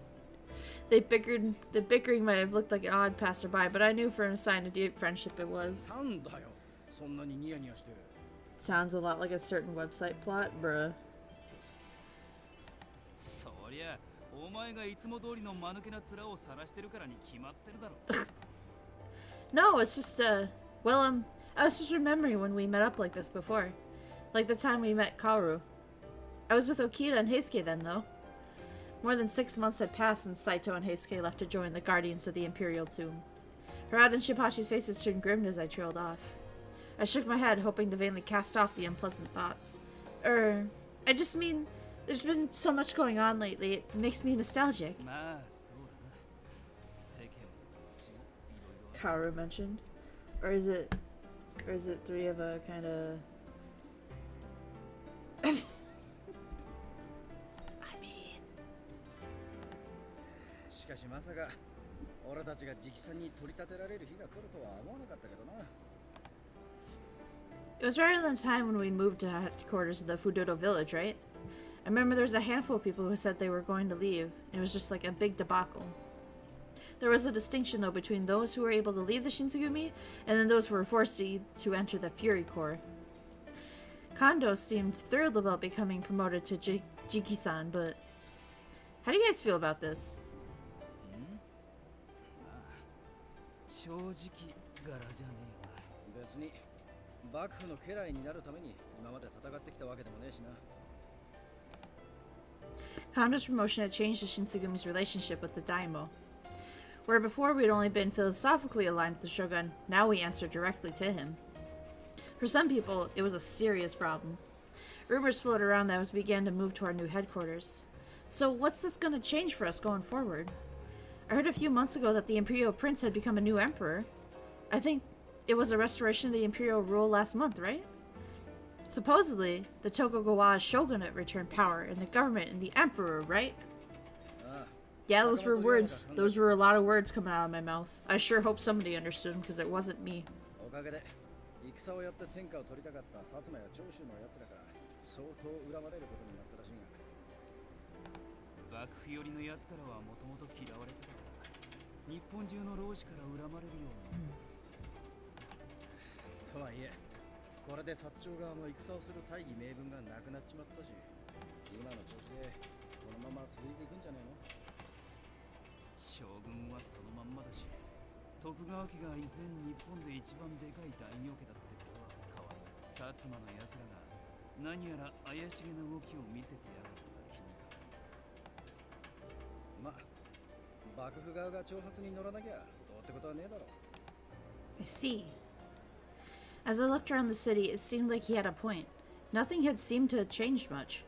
They bickered. The bickering might have looked like an odd passerby, but I knew from a sign of deep friendship it was. なんだよ。そんなにニヤニヤして。 Sounds a lot like a certain website plot, bruh. そりゃ、お前がいつも通りの間抜けな面を晒してるからに決まってるだろ。No, it's just, well, I was just remembering when we met up like this before. Like the time we met Kaoru. I was with Okita and Heisuke then, though. More than 6 months had passed since Saito and Heisuke left to join the Guardians of the Imperial Tomb. Harada and Shippashi's faces turned grim as I trailed off. I shook my head, hoping to vainly cast off the unpleasant thoughts. I just mean, there's been so much going on lately, it makes me nostalgic. Kaoru mentioned. Or is it three of a kind of... I mean... しかしまさか俺たちが直参に取り立てられる日が来るとは思わなかったけどな。 It was right around the time when we moved to headquarters of the Fudodo village, right? I remember there was a handful of people who said they were going to leave. It was just like a big debacle. There was a distinction, though, between those who were able to leave the Shinsengumi and then those who were forced to enter the Fury Corps. Kondo seemed thrilled about becoming promoted to Jiki-san, but how do you guys feel about this? 正直柄じゃねえよな。別に幕府の家来になるために今まで戦ってきたわけでもねえしな。 Kondo's promotion had changed the Shinsegumi's relationship with the daimyo. Where before we'd only been philosophically aligned with the shogun, now we answered directly to him. For some people, it was a serious problem. Rumors floated around that as we began to move to our new headquarters. So what's this going to change for us going forward? I heard a few months ago that the Imperial Prince had become a new emperor. I think it was a restoration of the Imperial rule last month, right? Supposedly, the Tokugawa shogunate returned power and the government and the emperor, right? Yeah, those were words. Those were a lot of words coming out of my mouth. I sure hope somebody understood them because it wasn't me. 戦をやって天下を取りたかった薩摩や長州の奴らから相当恨まれることになったらしいが、幕府寄りの奴からはもともと嫌われてたから、日本中の老子から恨まれるように。とはいえ、これで薩長側も戦をする大義名分がなくなっちまったし、今の調子でこのまま続いていくんじゃねえの？将軍はそのまんまだし、徳川家が以前日本で一番でかい大名家だってことは変わりない。薩摩の奴らが何やら怪しげな動きを見せてやがるのが気にかかる。ま、幕府側が挑発に乗らなきゃどうってことはねえだろ。I see. As I looked around the city, it seemed like he had a point. Nothing had seemed to have changed much.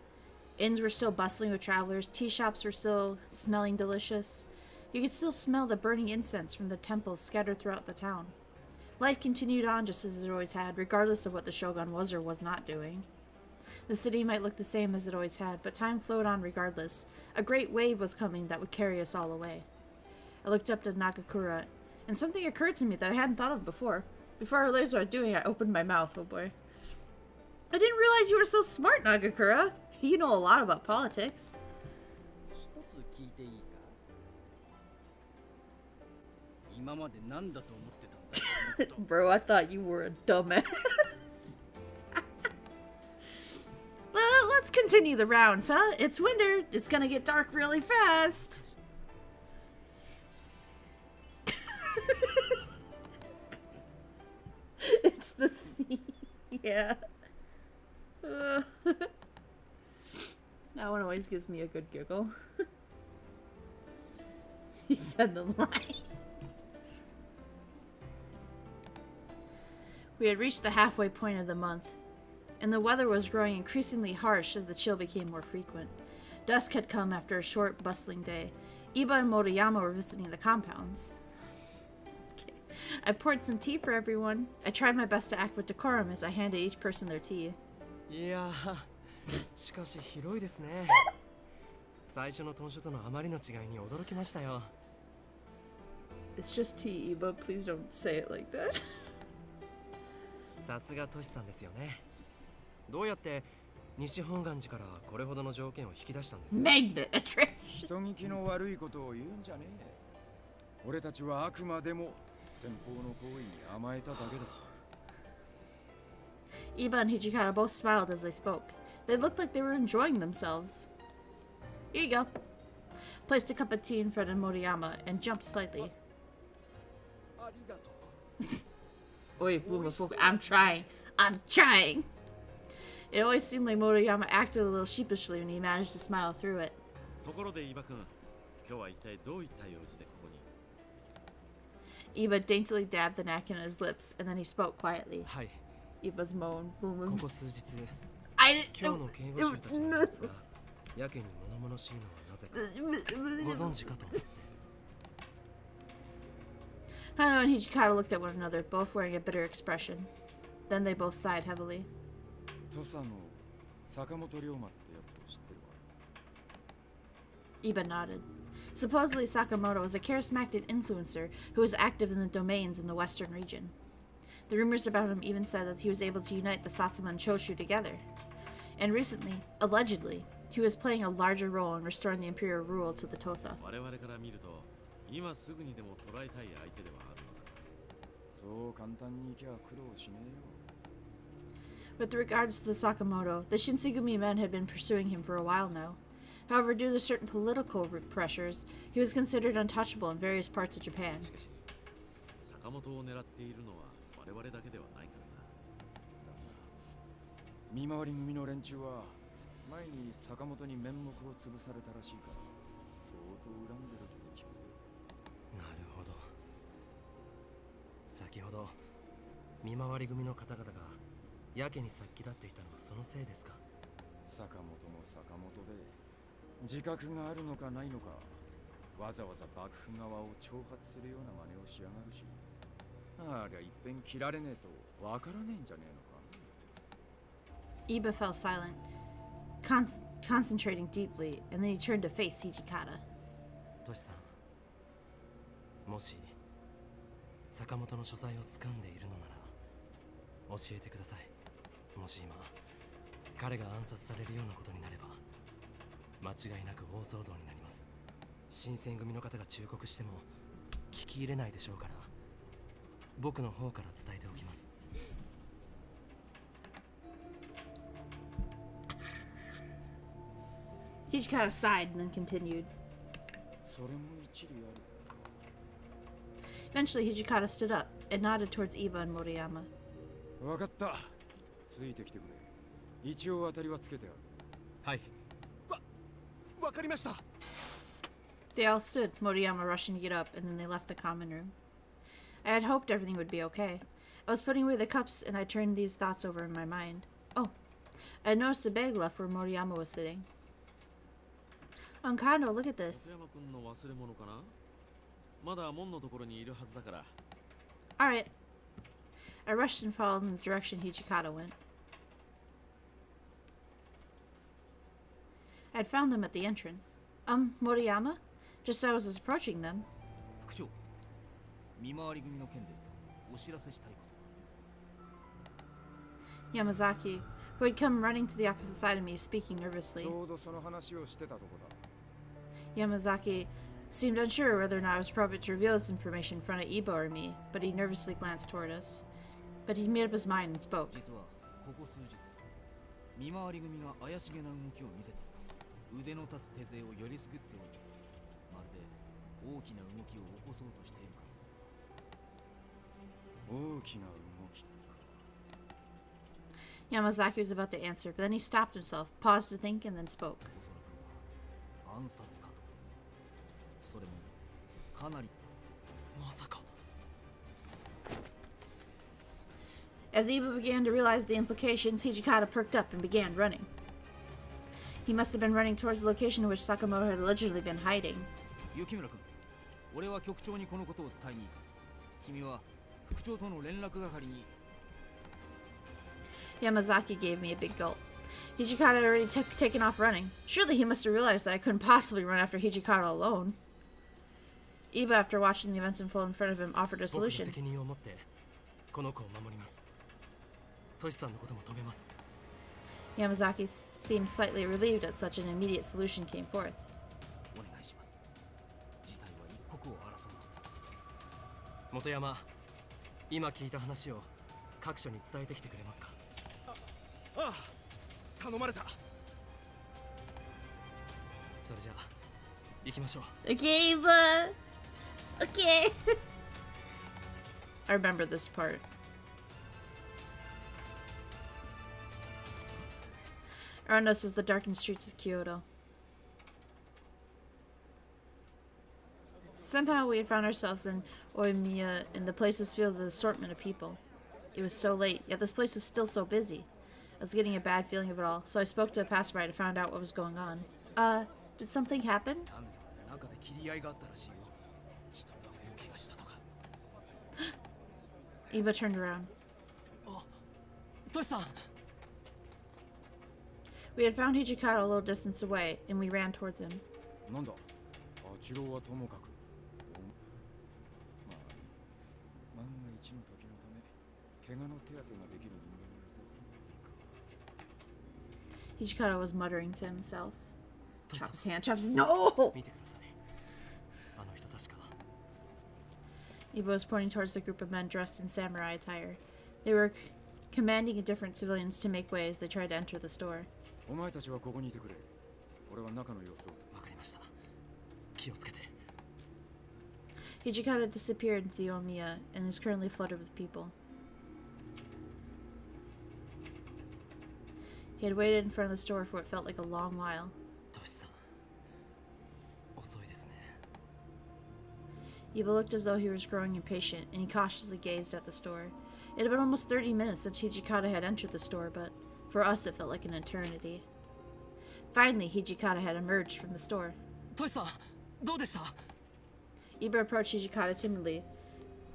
Inns were still bustling with travelers, tea shops were still smelling delicious. You could still smell the burning incense from the temples scattered throughout the town. Life continued on just as it always had, regardless of what the shogun was or was not doing. The city might look the same as it always had, but time flowed on regardless. A great wave was coming that would carry us all away. I looked up to Nagakura, and something occurred to me that I hadn't thought of before. Before I realized what I was doing, I opened my mouth. Oh boy. I didn't realize you were so smart, Nagakura. You know a lot about politics. 一つ聞いていいか？今まで何だと思ってたんだ？ Bro, I thought you were a dumbass. Well, let's continue the rounds, huh? It's winter. It's gonna get dark really fast. It's the sea. Yeah. That one always gives me a good giggle. He said the line. We had reached the halfway point of the month, and the weather was growing increasingly harsh as the chill became more frequent. Dusk had come after a short, bustling day. Iba and Motoyama were visiting the compounds. Okay. I poured some tea for everyone. I tried my best to act with decorum as I handed each person their tea. いやしかし広いですね。最初の豚書とのあまりの違いに驚きましたよ。It's just tea, Iba. Please don't say it like that. さすがトシさんですよね。どうやって西本願寺からこれほどの条件を引き出したんですか？ Magnet, a trick. 人聞きの悪いことを言うんじゃねえ。俺たちはあくまでも先方の行為に甘えただけだ。Iba and Hijikata both smiled as they spoke. They looked like they were enjoying themselves. Here you go. Placed a cup of tea in front of Moriyama and jumped slightly. Oi, Bloomerfolk, I'm trying. I'm trying! It always seemed like Moriyama acted a little sheepishly when he managed to smile through it. ところで伊庭君、今日は一体どういった用事でここに？ Iba daintily dabbed the napkin on his lips, and then he spoke quietly. はい。 Iba's moan. ここ数日、 I 今日の警護衆たちの様子がやけに物々しいのはなぜかご存知かと思って。 Hano and Hijikata looked at one another, both wearing a bitter expression. Then they both sighed heavily. 土佐の坂本龍馬ってやつを知ってるわ。 Iba nodded. Supposedly Sakamoto was a charismatic influencer who was active in the domains in the western region. The rumors about him even said that he was able to unite the Satsuma and Choshu together. And recently, allegedly, he was playing a larger role in restoring the imperial rule to the Tosa. 我々から見ると今すぐにでも捕らえたい相手ではあるのだ。そう簡単に行きゃ苦労しねえよ。 With regards to the Sakamoto, the Shinsengumi men had been pursuing him for a while now. However, due to certain political pressures, he was considered untouchable in various parts of Japan. しかし坂本を狙っているのは我々だけではないからな。見回り組の連中は前に坂本に面目を潰されたらしいから相当恨んでるって聞くぜ。なるほど。先ほど見回り組の方々がやけに殺気立っていたのはそのせいですか？坂本も坂本で自覚があるのかないのか、わざわざ幕府側を挑発するような真似をしやがるし、ありゃいっぺん切られねえとわからねえんじゃねえのか。 Iba fell silent, concentrating deeply, and then he turned to face Hijikata. トシさん、もし坂本の所在を掴んでいるのなら教えてください。もし今彼が暗殺されるようなことになれば間違いなく大騒動になります。新選組の方が忠告しても聞き入れないでしょうから、僕の方から伝えておきます。Hijikata sighed and then continued. それも一理ある。 Eventually, Hijikata stood up and nodded towards Iba and Moriyama. わかった。ついてきてくれ。一応当たりはつけてある。はい。わかりました。 They all stood, Moriyama rushing to get up, and then they left the common room. I had hoped everything would be okay. I was putting away the cups, and I turned these thoughts over in my mind. Oh, I had noticed a bag left where Moriyama was sitting. Kano, look at this. 松山君の忘れ物かな。まだ門のところにいるはずだから。Alright. I rushed and followed in the direction Hijikata went. I had found them at the entrance. Moriyama? Just as I was approaching them. 副長、見回り組の件でお知らせしたいことが。 Yamazaki, who had come running to the opposite side of me, speaking nervously. ちょうどその話をしてたとこだ。 Yamazaki seemed unsure whether or not it was appropriate to reveal this information in front of Iba or me, but he nervously glanced toward us. But he made up his mind and spoke. 実はここ数日、見回り組が怪しげな動きを見せています。腕の立つ手勢をよりすぐっており、まるで大きな動きを起こそうとしているか。大きな動きか。 Yamazaki was about to answer, but then he stopped himself, paused to think, and then spoke. おそらくは暗殺かと。それもかなり。まさか。 As Iba began to realize the implications, Hijikata perked up and began running. He must have been running towards the location in which Sakamoto had allegedly been hiding. 雪村君、俺は局長にこのことを伝えに行く。君は副長との連絡係に。 Yamazaki gave me a big gulp. Hijikata had already taken off running. Surely he must have realized that I couldn't possibly run after Hijikata alone. Iba, after watching the events unfold in front of him, offered a 僕の solution. 責任を持ってこの子を守ります。トシさんのことも止めます。 Yamazaki seemed slightly relieved that such an immediate solution came forth. お願いします。事態は一刻を争う。本山、今聞いた話を各所に伝えてきてくれますか？ああ、頼まれた。それじゃあ行きましょう。 Okay, Iba. Okay. I remember this part. Around us was the darkened streets of Kyoto. Somehow we had found ourselves in Oimiya, and the place was filled with an assortment of people. It was so late, yet this place was still so busy. I was getting a bad feeling of it all, so I spoke to a passerby to find out what was going on. Did something happen? 中で切り合いがあったらしいよ。人が大怪我したとか。Iba turned around. トシさん。 We had found Hijikata a little distance away, and we ran towards him. なんだ、八郎はともかく。まあ、万が一の時のため、怪我の手当てができる人間がいて。 Hijikata was muttering to himself. トシさ Chop ん。 his hand, chop his... No! 見てください。あの人確か Iba was pointing towards the group of men dressed in samurai attire. They were commanding different civilians to make way as they tried to enter the store. お前たちはここにいてくれ。俺は中の様子を。わかりました。気をつけて。 Hijikata disappeared into the Omiya and is currently flooded with people. He had waited in front of the store for what felt like a long while. トシさん、遅いですね。 Iba looked as though he was growing impatient, and he cautiously gazed at the store. It had been almost 30 minutes since Hijikata had entered the store, but for us it felt like an eternity. Finally, Hijikata had emerged from the store. トシさん、どうでした？ Iba approached Hijikata timidly,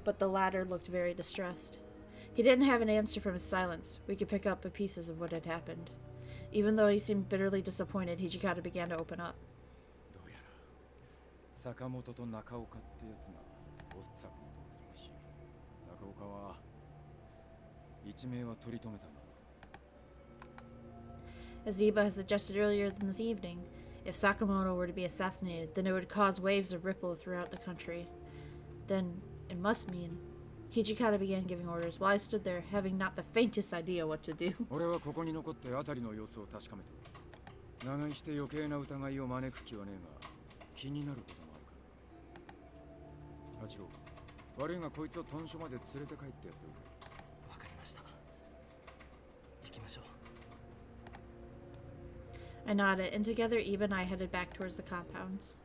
but the latter looked very distressed. He didn't have an answer from his silence. We could pick up pieces of what had happened. Even though he seemed bitterly disappointed, Hijikata began to open up. どうやら坂本と中岡ってやつが坂本を潰し、中岡は一命は取り留めたな。 As Iba had suggested earlier this evening, if Sakamoto were to be assassinated, then it would cause waves of ripple throughout the country. Then it must mean... Hijikata began giving orders while I stood there, having not the faintest idea what to do. 俺はここに残って辺りの様子を確かめておる。長居して余計な疑いを招く気はねえが、気になることもあるから。八郎、悪いがこいつを豚書まで連れて帰ってやっておくれ。わかりました。行きましょう。 I nodded, and together Iba and I headed back towards the compounds.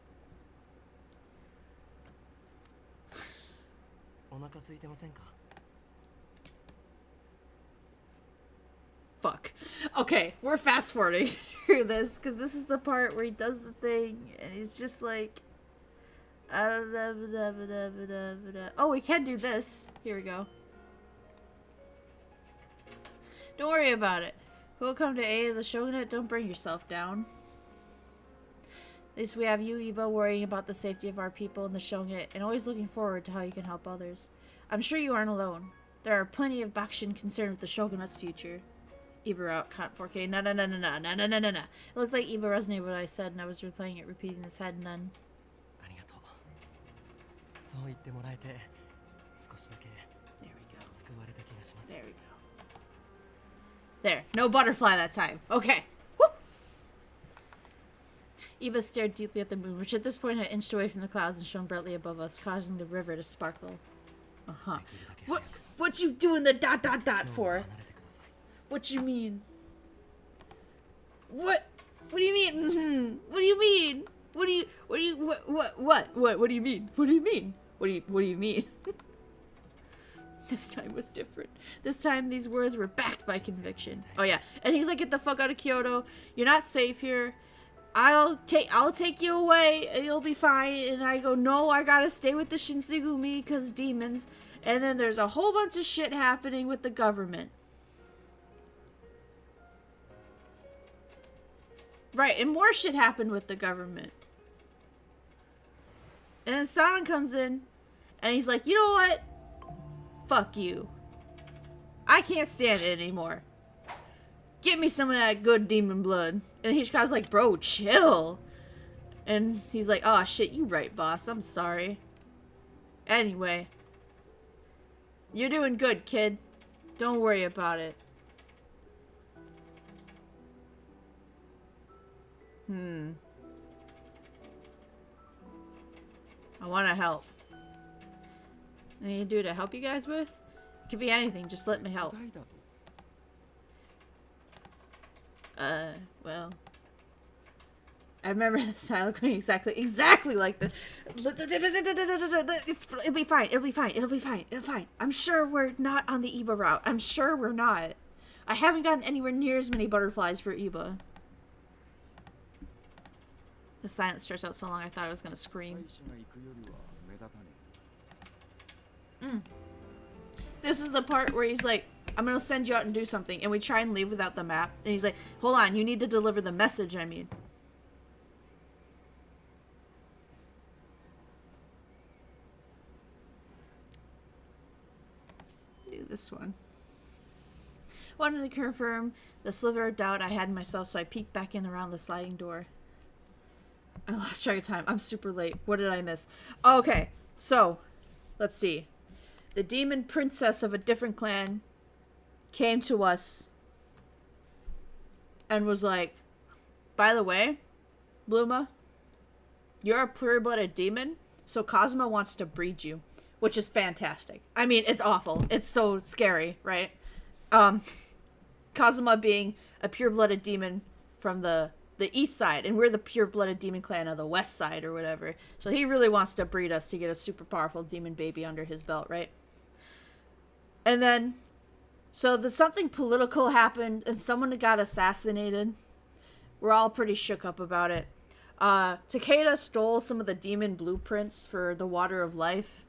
お腹空いてませんか? Fuck. Okay, we're fast forwarding through this because this is the part where he does the thing and he's just like, oh, we can do this. Here we go. Don't worry about it. Who will come to aid of the shogunate? Don't bring yourself down. At least we have you, Iba, worrying about the safety of our people and the shogunate, and always looking forward to how you can help others. I'm sure you aren't alone. There are plenty of Bakushin concerned with the shogunate's future. Iba out, Cont 4K. No. It looked like Iba resonated with what I said, and I was replaying it, repeating in his head, and then... ありがとう。そう言ってもらえて、少しだけ There we go. 救われた気がします。 There we go. There. No butterfly that time. Okay. Woo! Iba stared deeply at the moon, which at this point had inched away from the clouds and shone brightly above us, causing the river to sparkle. Uh-huh. What you doing the ... for? What you mean? What do you mean? Mm-hmm. What do you mean? What do you mean? What do you mean? What do you mean? This time was different. This time these words were backed by conviction. Oh yeah. And he's like, get the fuck out of Kyoto. You're not safe here. I'll take you away and you'll be fine. And I go, no, I gotta stay with the Shinsengumi because demons. And then there's a whole bunch of shit happening with the government. Right, and more shit happened with the government. And then Sanan comes in and he's like, you know what? Fuck you. I can't stand it anymore. Get me some of that good demon blood. And Hishika's like, bro, chill. And he's like, oh shit, you right, boss. I'm sorry. Anyway. You're doing good, kid. Don't worry about it. I want to help. Anything you can do to help you guys with? It could be anything, just let me help. Well. I remember this dialogue going exactly like this. It'll be fine. I'm sure we're not on the Iba route. I'm sure we're not. I haven't gotten anywhere near as many butterflies for Iba. The silence stretched out so long I thought I was gonna scream. This is the part where he's like, I'm gonna send you out and do something, and we try and leave without the map. And he's like, hold on, you need to deliver the message, I mean. Do this one. Wanted to confirm the sliver of doubt I had in myself, so I peeked back in around the sliding door. I lost track of time. I'm super late. What did I miss? Okay, so let's see. The demon princess of a different clan came to us and was like, by the way, Bluma, you're a pure-blooded demon, so Kazuma wants to breed you, which is fantastic. I mean, it's awful. It's so scary, right? Kazuma being a pure-blooded demon from the east side, and we're the pure-blooded demon clan of the west side or whatever. So he really wants to breed us to get a super powerful demon baby under his belt, right? And then, so something political happened, and someone got assassinated. We're all pretty shook up about it. Takeda stole some of the demon blueprints for the Water of Life,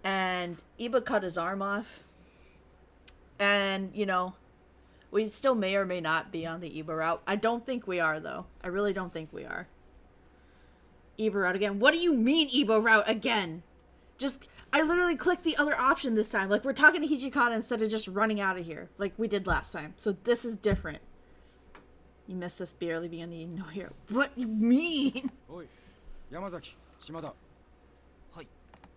and Iba cut his arm off. And, you know, we still may or may not be on the Iba route. I don't think we are, though. I really don't think we are. Iba route again. What do you mean Iba route again? Just, I literally clicked the other option this time. Like, we're talking to Hijikata instead of just running out of here, like we did last time. So this is different. You missed us barely being on the no here. What you mean? Oi, Yamazaki, Shimada. はい。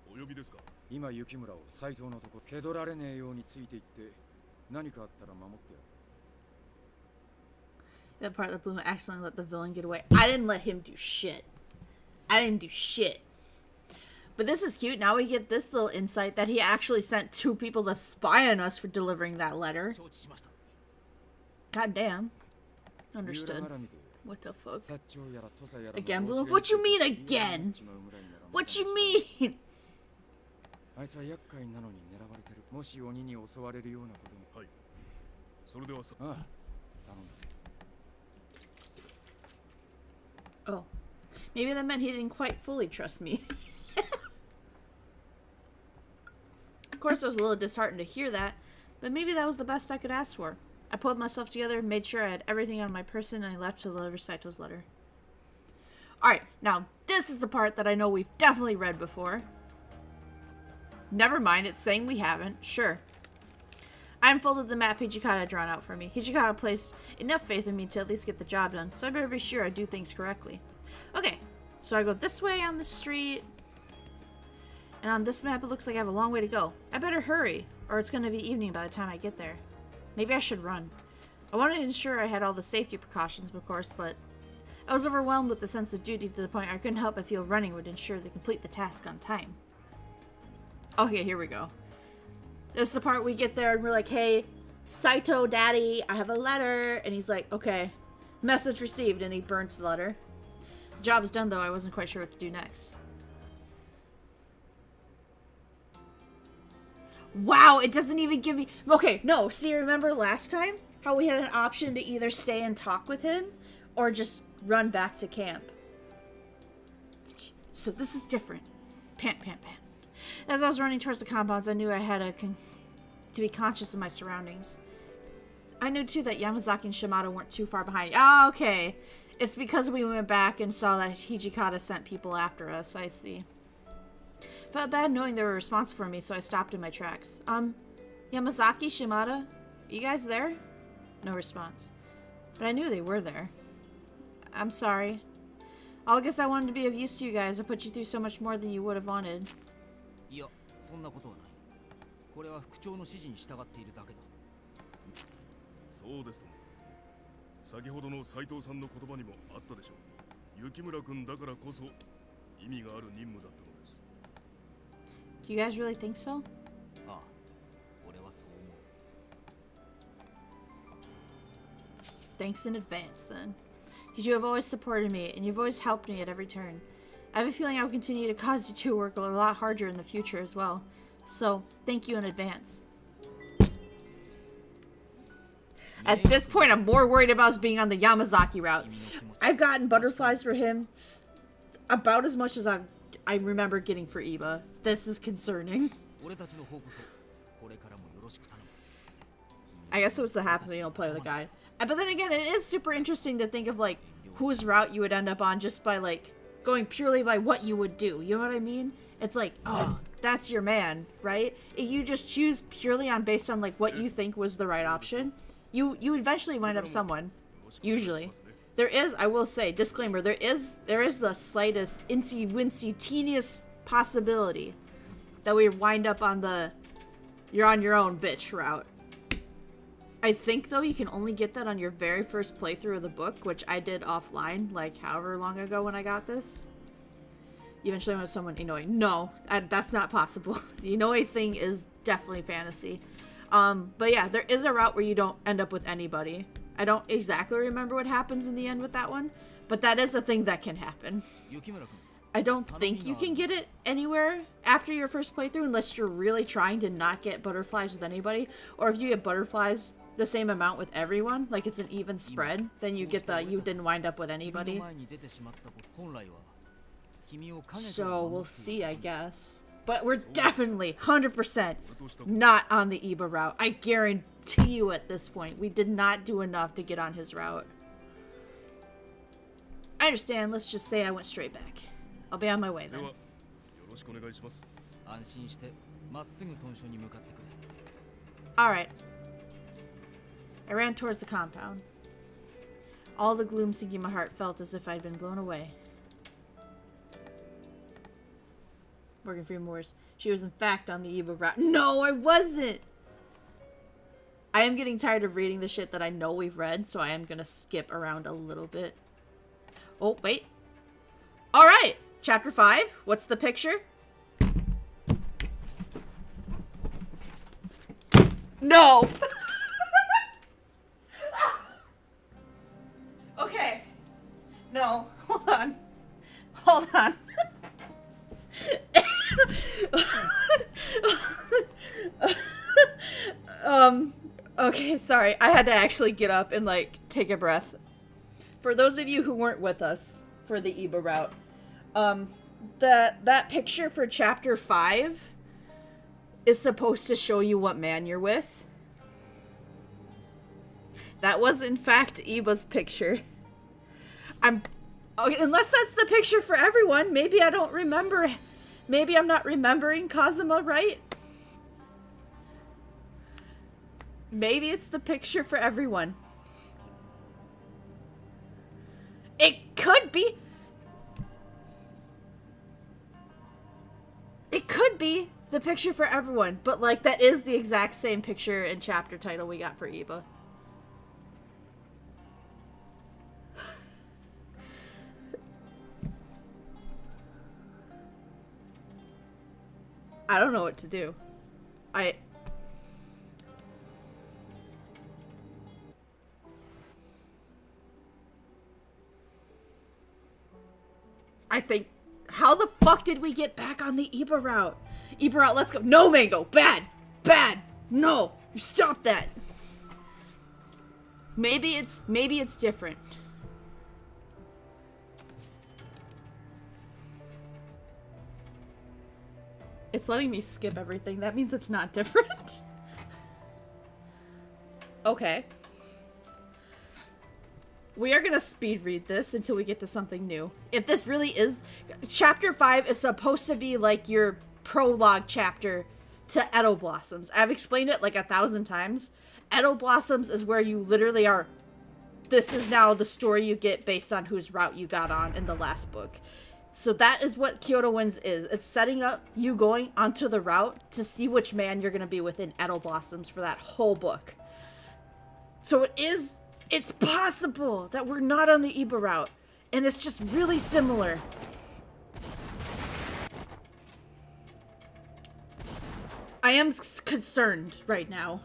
お呼びですか。今雪村を斎藤のとこ蹴取られねえようについていって何かあったら守ってやる。 That part that Bloom accidentally let the villain get away. I didn't let him do shit. I didn't do shit. But this is cute. Now we get this little insight that he actually sent 2 people to spy on us for delivering that letter. God damn. Understood. What the fuck? Again, Bloom? What you mean again? What you mean? あいつは厄介なのに狙われてる。もし鬼に襲われるようなことも。はい。それではさ。ああ、頼んだ。 Oh. Maybe that meant he didn't quite fully trust me. Of course, I was a little disheartened to hear that, but maybe that was the best I could ask for. I pulled myself together, made sure I had everything on my person, and I left to deliver Saito's letter. Alright, now this is the part that I know we've definitely read before. Never mind, it's saying we haven't. Sure. I unfolded the map Hijikata had drawn out for me. Hijikata placed enough faith in me to at least get the job done, so I better be sure I do things correctly. Okay, so I go this way on the street. And on this map, it looks like I have a long way to go. I better hurry, or it's going to be evening by the time I get there. Maybe I should run. I wanted to ensure I had all the safety precautions, of course, but I was overwhelmed with the sense of duty to the point I couldn't help but feel running would ensure they complete the task on time. Okay, here we go. This is the part we get there and we're like, hey, Saito, daddy, I have a letter. And he's like, okay, message received. And he burns the letter. The job is done, though. I wasn't quite sure what to do next. Wow, it doesn't even give me... Okay, no, see, remember last time? How we had an option to either stay and talk with him or just run back to camp. So this is different. Pant, pant, pant. As I was running towards the compounds, I knew I had to be conscious of my surroundings. I knew, too, that Yamazaki and Shimada weren't too far behind. Ah, okay. It's because we went back and saw that Hijikata sent people after us. I see. Felt bad knowing they were responsible for me, so I stopped in my tracks. Yamazaki, Shimada, you guys there? No response. But I knew they were there. I'm sorry. I guess I wanted to be of use to you guys. I put you through so much more than you would have wanted. いや、そんなことはない。これは副長の指示に従っているだけだ。そうですとも。先ほどの斉藤さんの言葉にもあったでしょう。雪村君だからこそ意味がある任務だったのです。Do you guys really think so? ああ、俺はそう思う。Thanks in advance, then. You have always supported me, and you've always helped me at every turn. I have a feeling I will continue to cause you to work a lot harder in the future as well. So, thank you in advance. At this point, I'm more worried about us being on the Yamazaki route. I've gotten butterflies for him about as much as I remember getting for Iba. This is concerning. I guess it was what happens when you don't play with a guide. But then again, it is super interesting to think of, like, whose route you would end up on just by, like, going purely by what you would do. You know what I mean? It's like, oh, that's your man, right? If you just choose purely based on, like, what you think was the right option, you eventually wind up someone. Usually. There is, I will say, disclaimer, there is the slightest, incy-wincy, teeniest possibility that we wind up on the you're on your own bitch route. I think, though, you can only get that on your very first playthrough of the book, which I did offline, like, however long ago when I got this. Eventually I went with someone Inoue. No, that's not possible. The Inoue thing is definitely fantasy. But yeah, there is a route where you don't end up with anybody. I don't exactly remember what happens in the end with that one, but that is a thing that can happen. I don't think you can get it anywhere after your first playthrough unless you're really trying to not get butterflies with anybody, or if you get butterflies the same amount with everyone, like it's an even spread, then you get the you didn't wind up with anybody. So we'll see, I guess. But we're definitely 100% not on the Iba route. I guarantee you at this point, we did not do enough to get on his route. I understand. Let's just say I went straight back. I'll be on my way then. Alright. I ran towards the compound. All the gloom sinking my heart felt as if I'd been blown away. Morgan Freeman Moores. She was in fact on the Iba route. No, I wasn't! I am getting tired of reading the shit that I know we've read, so I am gonna skip around a little bit. Oh, wait. Alright! Chapter 5. What's the picture? No! Okay. No. Hold on. Hold on. Okay, sorry. I had to actually get up and, like, take a breath. For those of you who weren't with us for the Iba route, that picture for chapter 5 is supposed to show you what man you're with. That was, in fact, Iba's picture. Unless that's the picture for everyone. Maybe I don't remember. Maybe I'm not remembering Kazuma right. Maybe it's the picture for everyone. It could be. It could be the picture for everyone. But, like, that is the exact same picture and chapter title we got for Iba. I don't know what to do. I think, how the fuck did we get back on the Iba route? Iba route, let's go. No, Mango, bad, bad, no, stop that. Maybe it's different. It's letting me skip everything. That means it's not different. Okay. We are gonna speed read this until we get to something new. If this really is... Chapter 5 is supposed to be like your prologue chapter to Edo Blossoms. I've explained it like 1,000 times. Edo Blossoms is where you literally are... This is now the story you get based on whose route you got on in the last book. So that is what Kyoto Winds is. It's setting up you going onto the route to see which man you're going to be within Edo Blossoms for that whole book. So it's possible that we're not on the Iba route. And it's just really similar. I am concerned right now.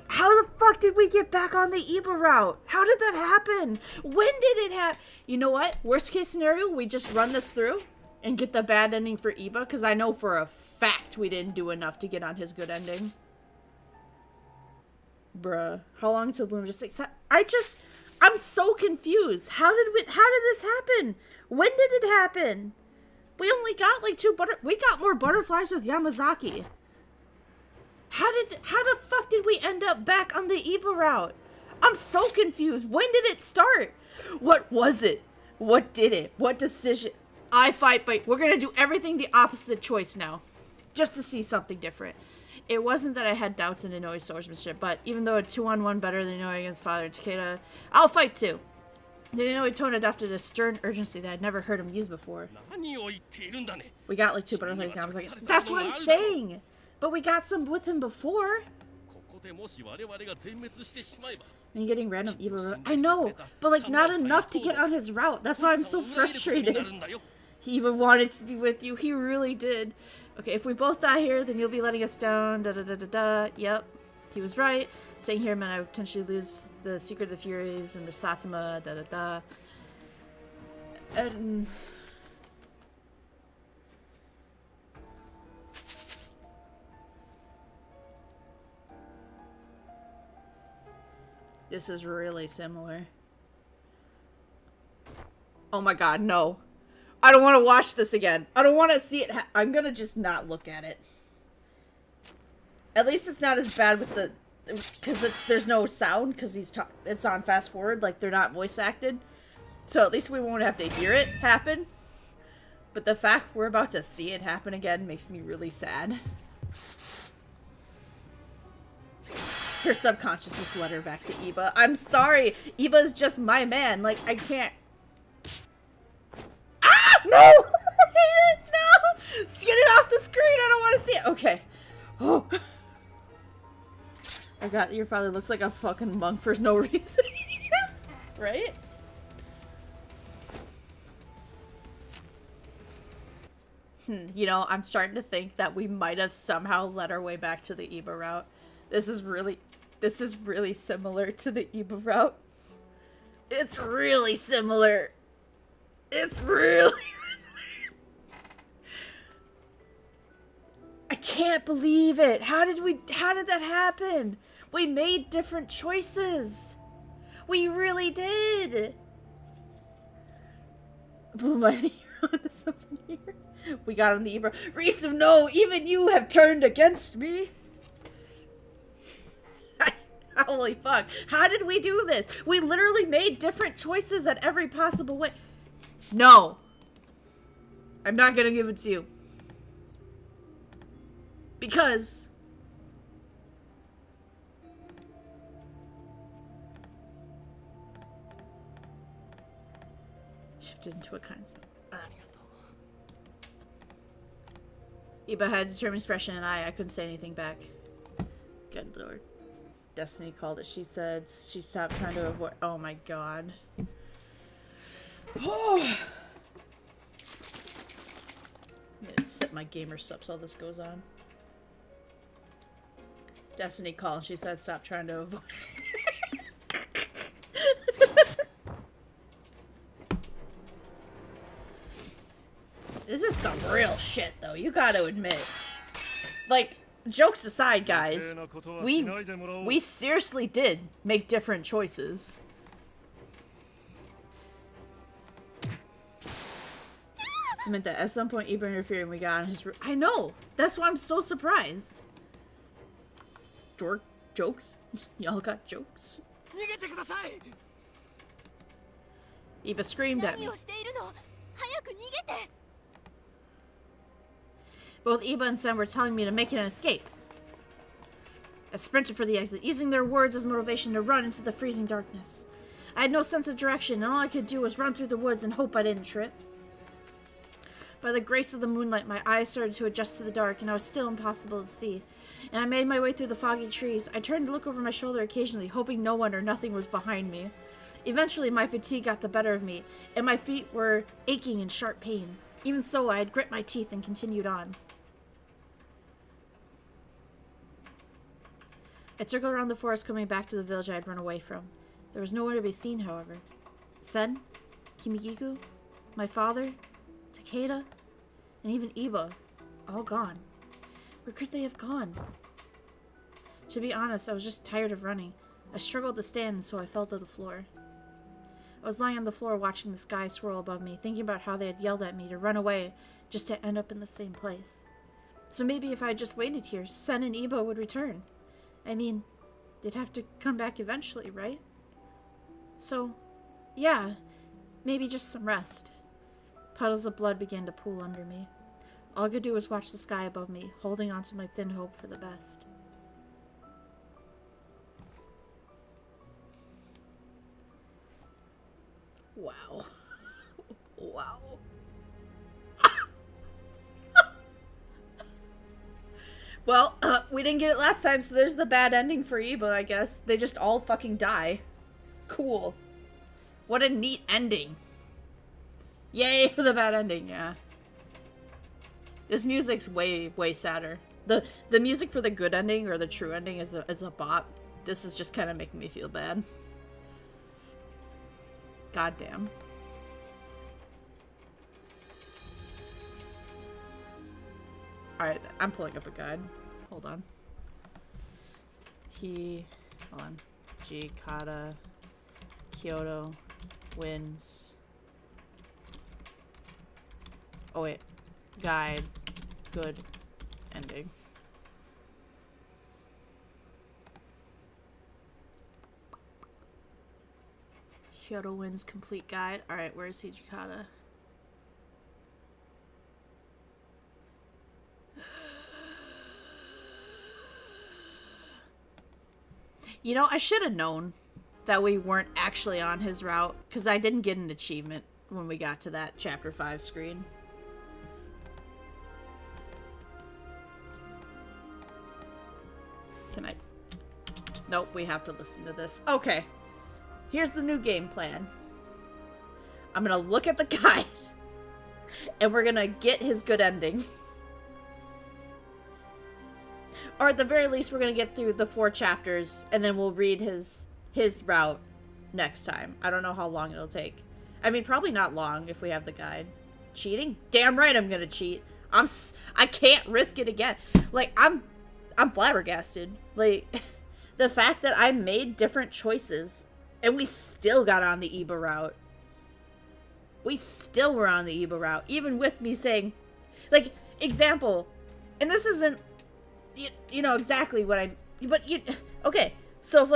How the fuck did we get back on the Iba route? How did that happen? When did it happen? You know what? Worst case scenario, we just run this through and get the bad ending for Iba, because I know for a fact we didn't do enough to get on his good ending. Bruh. How long till Bloom just takes... I'm so confused. How did this happen? When did it happen? We only got like we got more butterflies with Yamazaki. How the fuck did we end up back on the Iba route? I'm so confused. When did it start? What was it? What did it? What decision? I fight, but we're gonna do everything the opposite choice now. Just to see something different. It wasn't that I had doubts in Inoue's swordsmanship, but even though a 2-on-1 better than Inoue against Father Takeda, I'll fight too. Didn't know Tone adopted a stern urgency that I'd never heard him use before. We got like 2 butterflies now. I was like, that's what I'm saying! But we got some with him before. And getting random evil. I know, but like not enough to get on his route. That's why I'm so frustrated. He even wanted to be with you. He really did. Okay, if we both die here, then you'll be letting us down. Da da da da da. Yep. He was right. Staying here meant I would potentially lose the Secret of the Furies and the Satsuma. Da da da. And... this is really similar. Oh my god, no. I don't want to watch this again. I don't want to see it. I'm gonna just not look at it. At least it's not as bad with the... because there's no sound, because it's on fast forward, like they're not voice acted. So at least we won't have to hear it happen. But the fact we're about to see it happen again makes me really sad. Her subconscious just led her back to Iba. I'm sorry! Iba's just my man. Like, I can't... ah! No! I hate it! No! Get it off the screen! I don't want to see it! Okay. Oh. I got your father looks like a fucking monk for no reason. Right? You know, I'm starting to think that we might have somehow led our way back to the Iba route. This is really similar to the Iba route. It's really similar. It's really I can't believe it. How did that happen? We made different choices. We really did. Boom, I think you're onto something here. We got on the Ibra. Risu, no, even you have turned against me. Holy fuck. How did we do this? We literally made different choices at every possible way. No. I'm not gonna give it to you. Because... shifted into a kind of... Iba had a determined expression and I couldn't say anything back. Good lord. Destiny called it. She said she stopped trying to avoid... oh my god. Oh. I'm gonna sip my gamer subs while this goes on. Destiny called and she said stop trying to avoid... This is some real shit, though. You gotta admit. Like, jokes aside, guys, we seriously did make different choices. I meant that at some point Iba interfered and we got on his... I know! That's why I'm so surprised. Dork jokes? Y'all got jokes? Iba screamed at me. Both Iba and Sen were telling me to make an escape. I sprinted for the exit, using their words as motivation to run into the freezing darkness. I had no sense of direction, and all I could do was run through the woods and hope I didn't trip. By the grace of the moonlight, my eyes started to adjust to the dark, and I was still impossible to see. And I made my way through the foggy trees. I turned to look over my shoulder occasionally, hoping no one or nothing was behind me. Eventually, my fatigue got the better of me, and my feet were aching in sharp pain. Even so, I had grit my teeth and continued on. I circled around the forest, coming back to the village I had run away from. There was nowhere to be seen, however. Sen, Kimigiku, my father, Takeda, and even Iba, all gone. Where could they have gone? To be honest, I was just tired of running. I struggled to stand, so I fell to the floor. I was lying on the floor watching the sky swirl above me, thinking about how they had yelled at me to run away just to end up in the same place. So maybe if I had just waited here, Sen and Iba would return. I mean, they'd have to come back eventually, right? So, yeah, maybe just some rest. Puddles of blood began to pool under me. All I could do was watch the sky above me, holding on to my thin hope for the best. Wow. Wow. Well, we didn't get it last time, so there's the bad ending for Iba, I guess. They just all fucking die. Cool. What a neat ending. Yay for the bad ending, yeah. This music's way, way sadder. The music for the good ending, or the true ending, is a bop. This is just kind of making me feel bad. Goddamn. Alright, I'm pulling up a guide. Hold on. Hold on. Kata, Kyoto Winds. Oh wait. Guide. Good ending. Kyoto Winds complete guide. Alright, where's Hijikata? You know, I should have known that we weren't actually on his route, because I didn't get an achievement when we got to that Chapter 5 screen. Can I? Nope, we have to listen to this. Okay. Here's the new game plan. I'm gonna look at the guide, and we're gonna get his good ending. Or at the very least, we're gonna get through the 4 chapters, and then we'll read his route next time. I don't know how long it'll take. I mean, probably not long if we have the guide. Cheating? Damn right I'm gonna cheat. I can't risk it again. Like, I'm flabbergasted. Like, the fact that I made different choices, and we still got on the Iba route. We still were on the Iba route, even with me saying, like, example, and this isn't, you know exactly what okay, so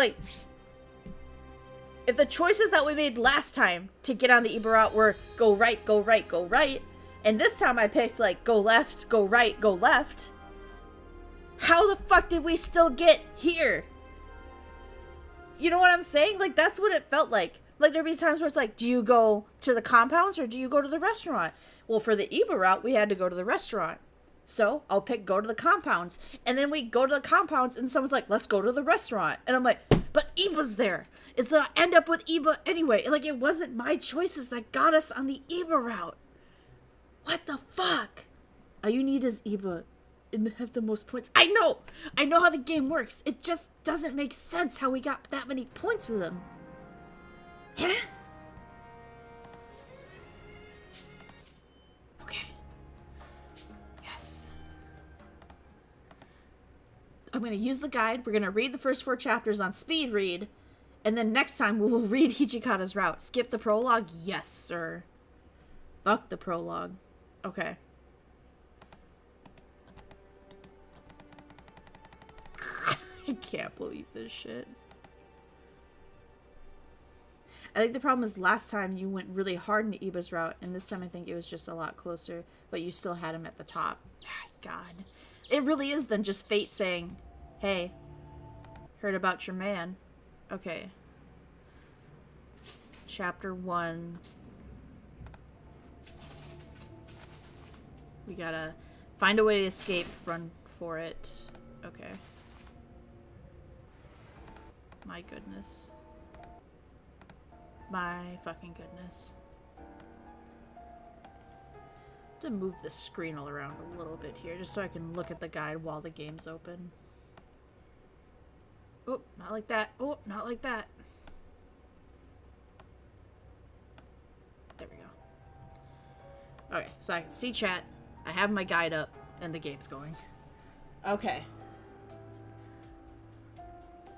if the choices that we made last time to get on the Iba route were go right, go right, go right, and this time I picked, like, go left, go right, go left, how the fuck did we still get here? You know what I'm saying? Like, that's what it felt like. Like, there'd be times where it's like, do you go to the compounds or do you go to the restaurant? Well, for the Iba route, we had to go to the restaurant. So, I'll pick go to the compounds. And then we go to the compounds and someone's like, let's go to the restaurant. And I'm like, but Iba's there. It's gonna end up with Iba anyway. Like, it wasn't my choices that got us on the Iba route. What the fuck? All you need is Iba and have the most points. I know how the game works. It just doesn't make sense how we got that many points with him. Huh? Okay. Yes. I'm gonna use the guide. We're gonna read the first 4 chapters on speed read, and then next time we will read Hijikata's route. Skip the prologue? Yes, sir. Fuck the prologue. Okay. I can't believe this shit. I think the problem is last time you went really hard into Iba's route, and this time I think it was just a lot closer, but you still had him at the top. God. It really is then just fate saying, hey, heard about your man. Okay. Chapter 1. We gotta find a way to escape, run for it. Okay. My goodness. My fucking goodness. To move the screen all around a little bit here, just so I can look at the guide while the game's open. Oh, not like that. Oh, not like that. There we go. Okay, so I can see chat. I have my guide up, and the game's going. Okay.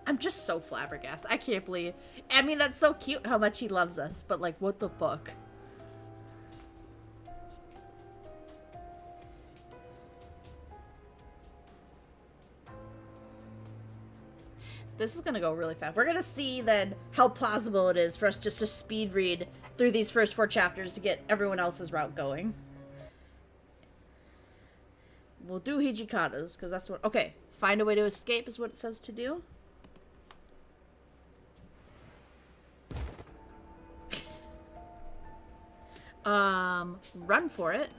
I'm just so flabbergasted. I can't believe. I mean, that's so cute how much he loves us, but like, what the fuck? This is gonna go really fast. We're gonna see then how plausible it is for us just to speed read through these first 4 chapters to get everyone else's route going. We'll do Hijikata's, because that's what... Okay, find a way to escape is what it says to do. Run for it.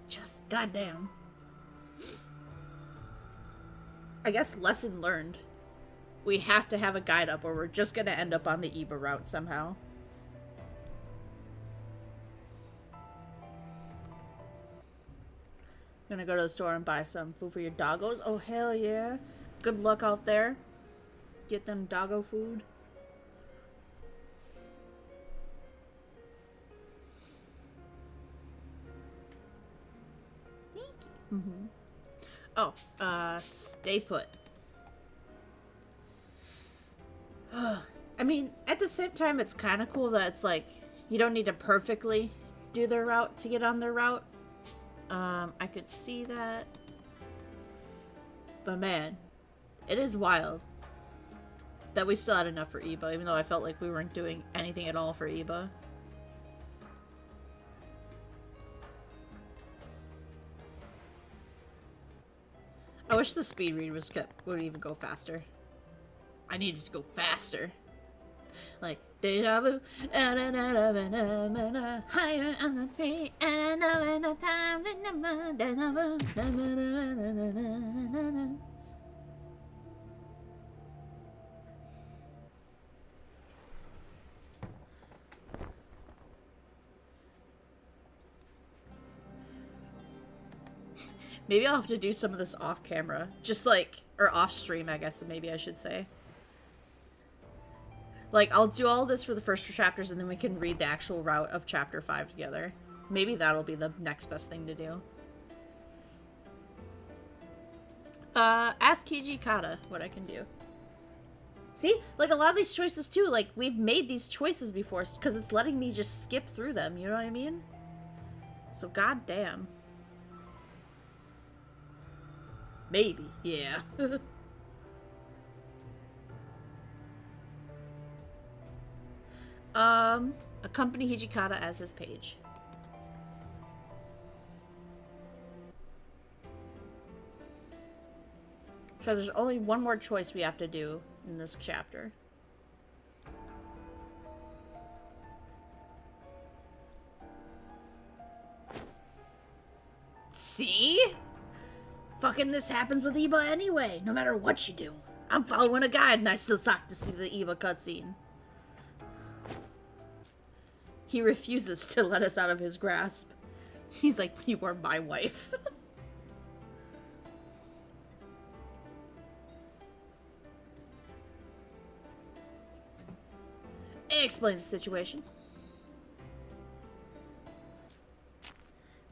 Just goddamn. I guess lesson learned. We have to have a guide up or we're just gonna end up on the Iba route somehow. Gonna go to the store and buy some food for your doggos. Oh, hell yeah. Good luck out there. Get them doggo food. Mm-hmm. Oh, stay put. I mean, at the same time, it's kind of cool that it's like, you don't need to perfectly do their route to get on their route. I could see that. But man, it is wild that we still had enough for Iba, even though I felt like we weren't doing anything at all for Iba. I wish the speed read would even go faster. I needed to go faster. Like, deja vu, higher on the tree, and I know in the time, deja vu, maybe I'll have to do some of this off camera. Just like, or off stream, I guess, maybe I should say. Like, I'll do all this for the first 2 chapters and then we can read the actual route of chapter 5 together. Maybe that'll be the next best thing to do. Ask Hijikata what I can do. See? Like, a lot of these choices, too, like, we've made these choices before because it's letting me just skip through them, you know what I mean? So, goddamn. Maybe, yeah. Accompany Hijikata as his page. So there's only one more choice we have to do in this chapter. See? Fucking this happens with Iba anyway, no matter what you do. I'm following a guide and I still suck to see the Iba cutscene. He refuses to let us out of his grasp. He's like, you are my wife. Explain the situation.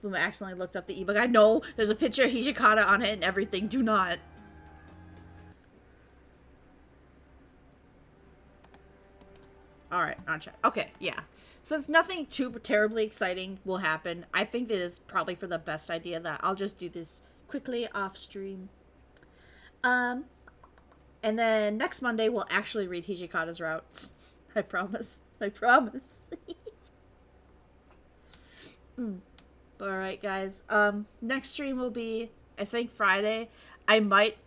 Luma accidentally looked up the Iba guide. No, there's a picture of Hijikata on it and everything. Do not. Alright, on chat. Okay, yeah. Since nothing too terribly exciting will happen, I think it is probably for the best idea that I'll just do this quickly off stream. And then next Monday we'll actually read Hijikata's routes. I promise. I promise. Alright, guys. Next stream will be, I think, Friday. I might,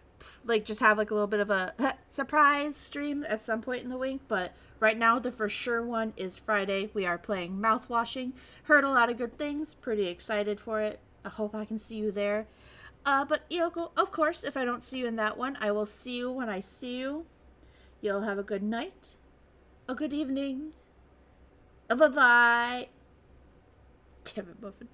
like, just have, like, a little bit of a surprise stream at some point in the week, but right now, the for sure one is Friday. We are playing Mouthwashing. Heard a lot of good things. Pretty excited for it. I hope I can see you there. But, you know, of course, if I don't see you in that one, I will see you when I see you. You'll have a good night. A good evening. Bye-bye. Damn it, Muffin.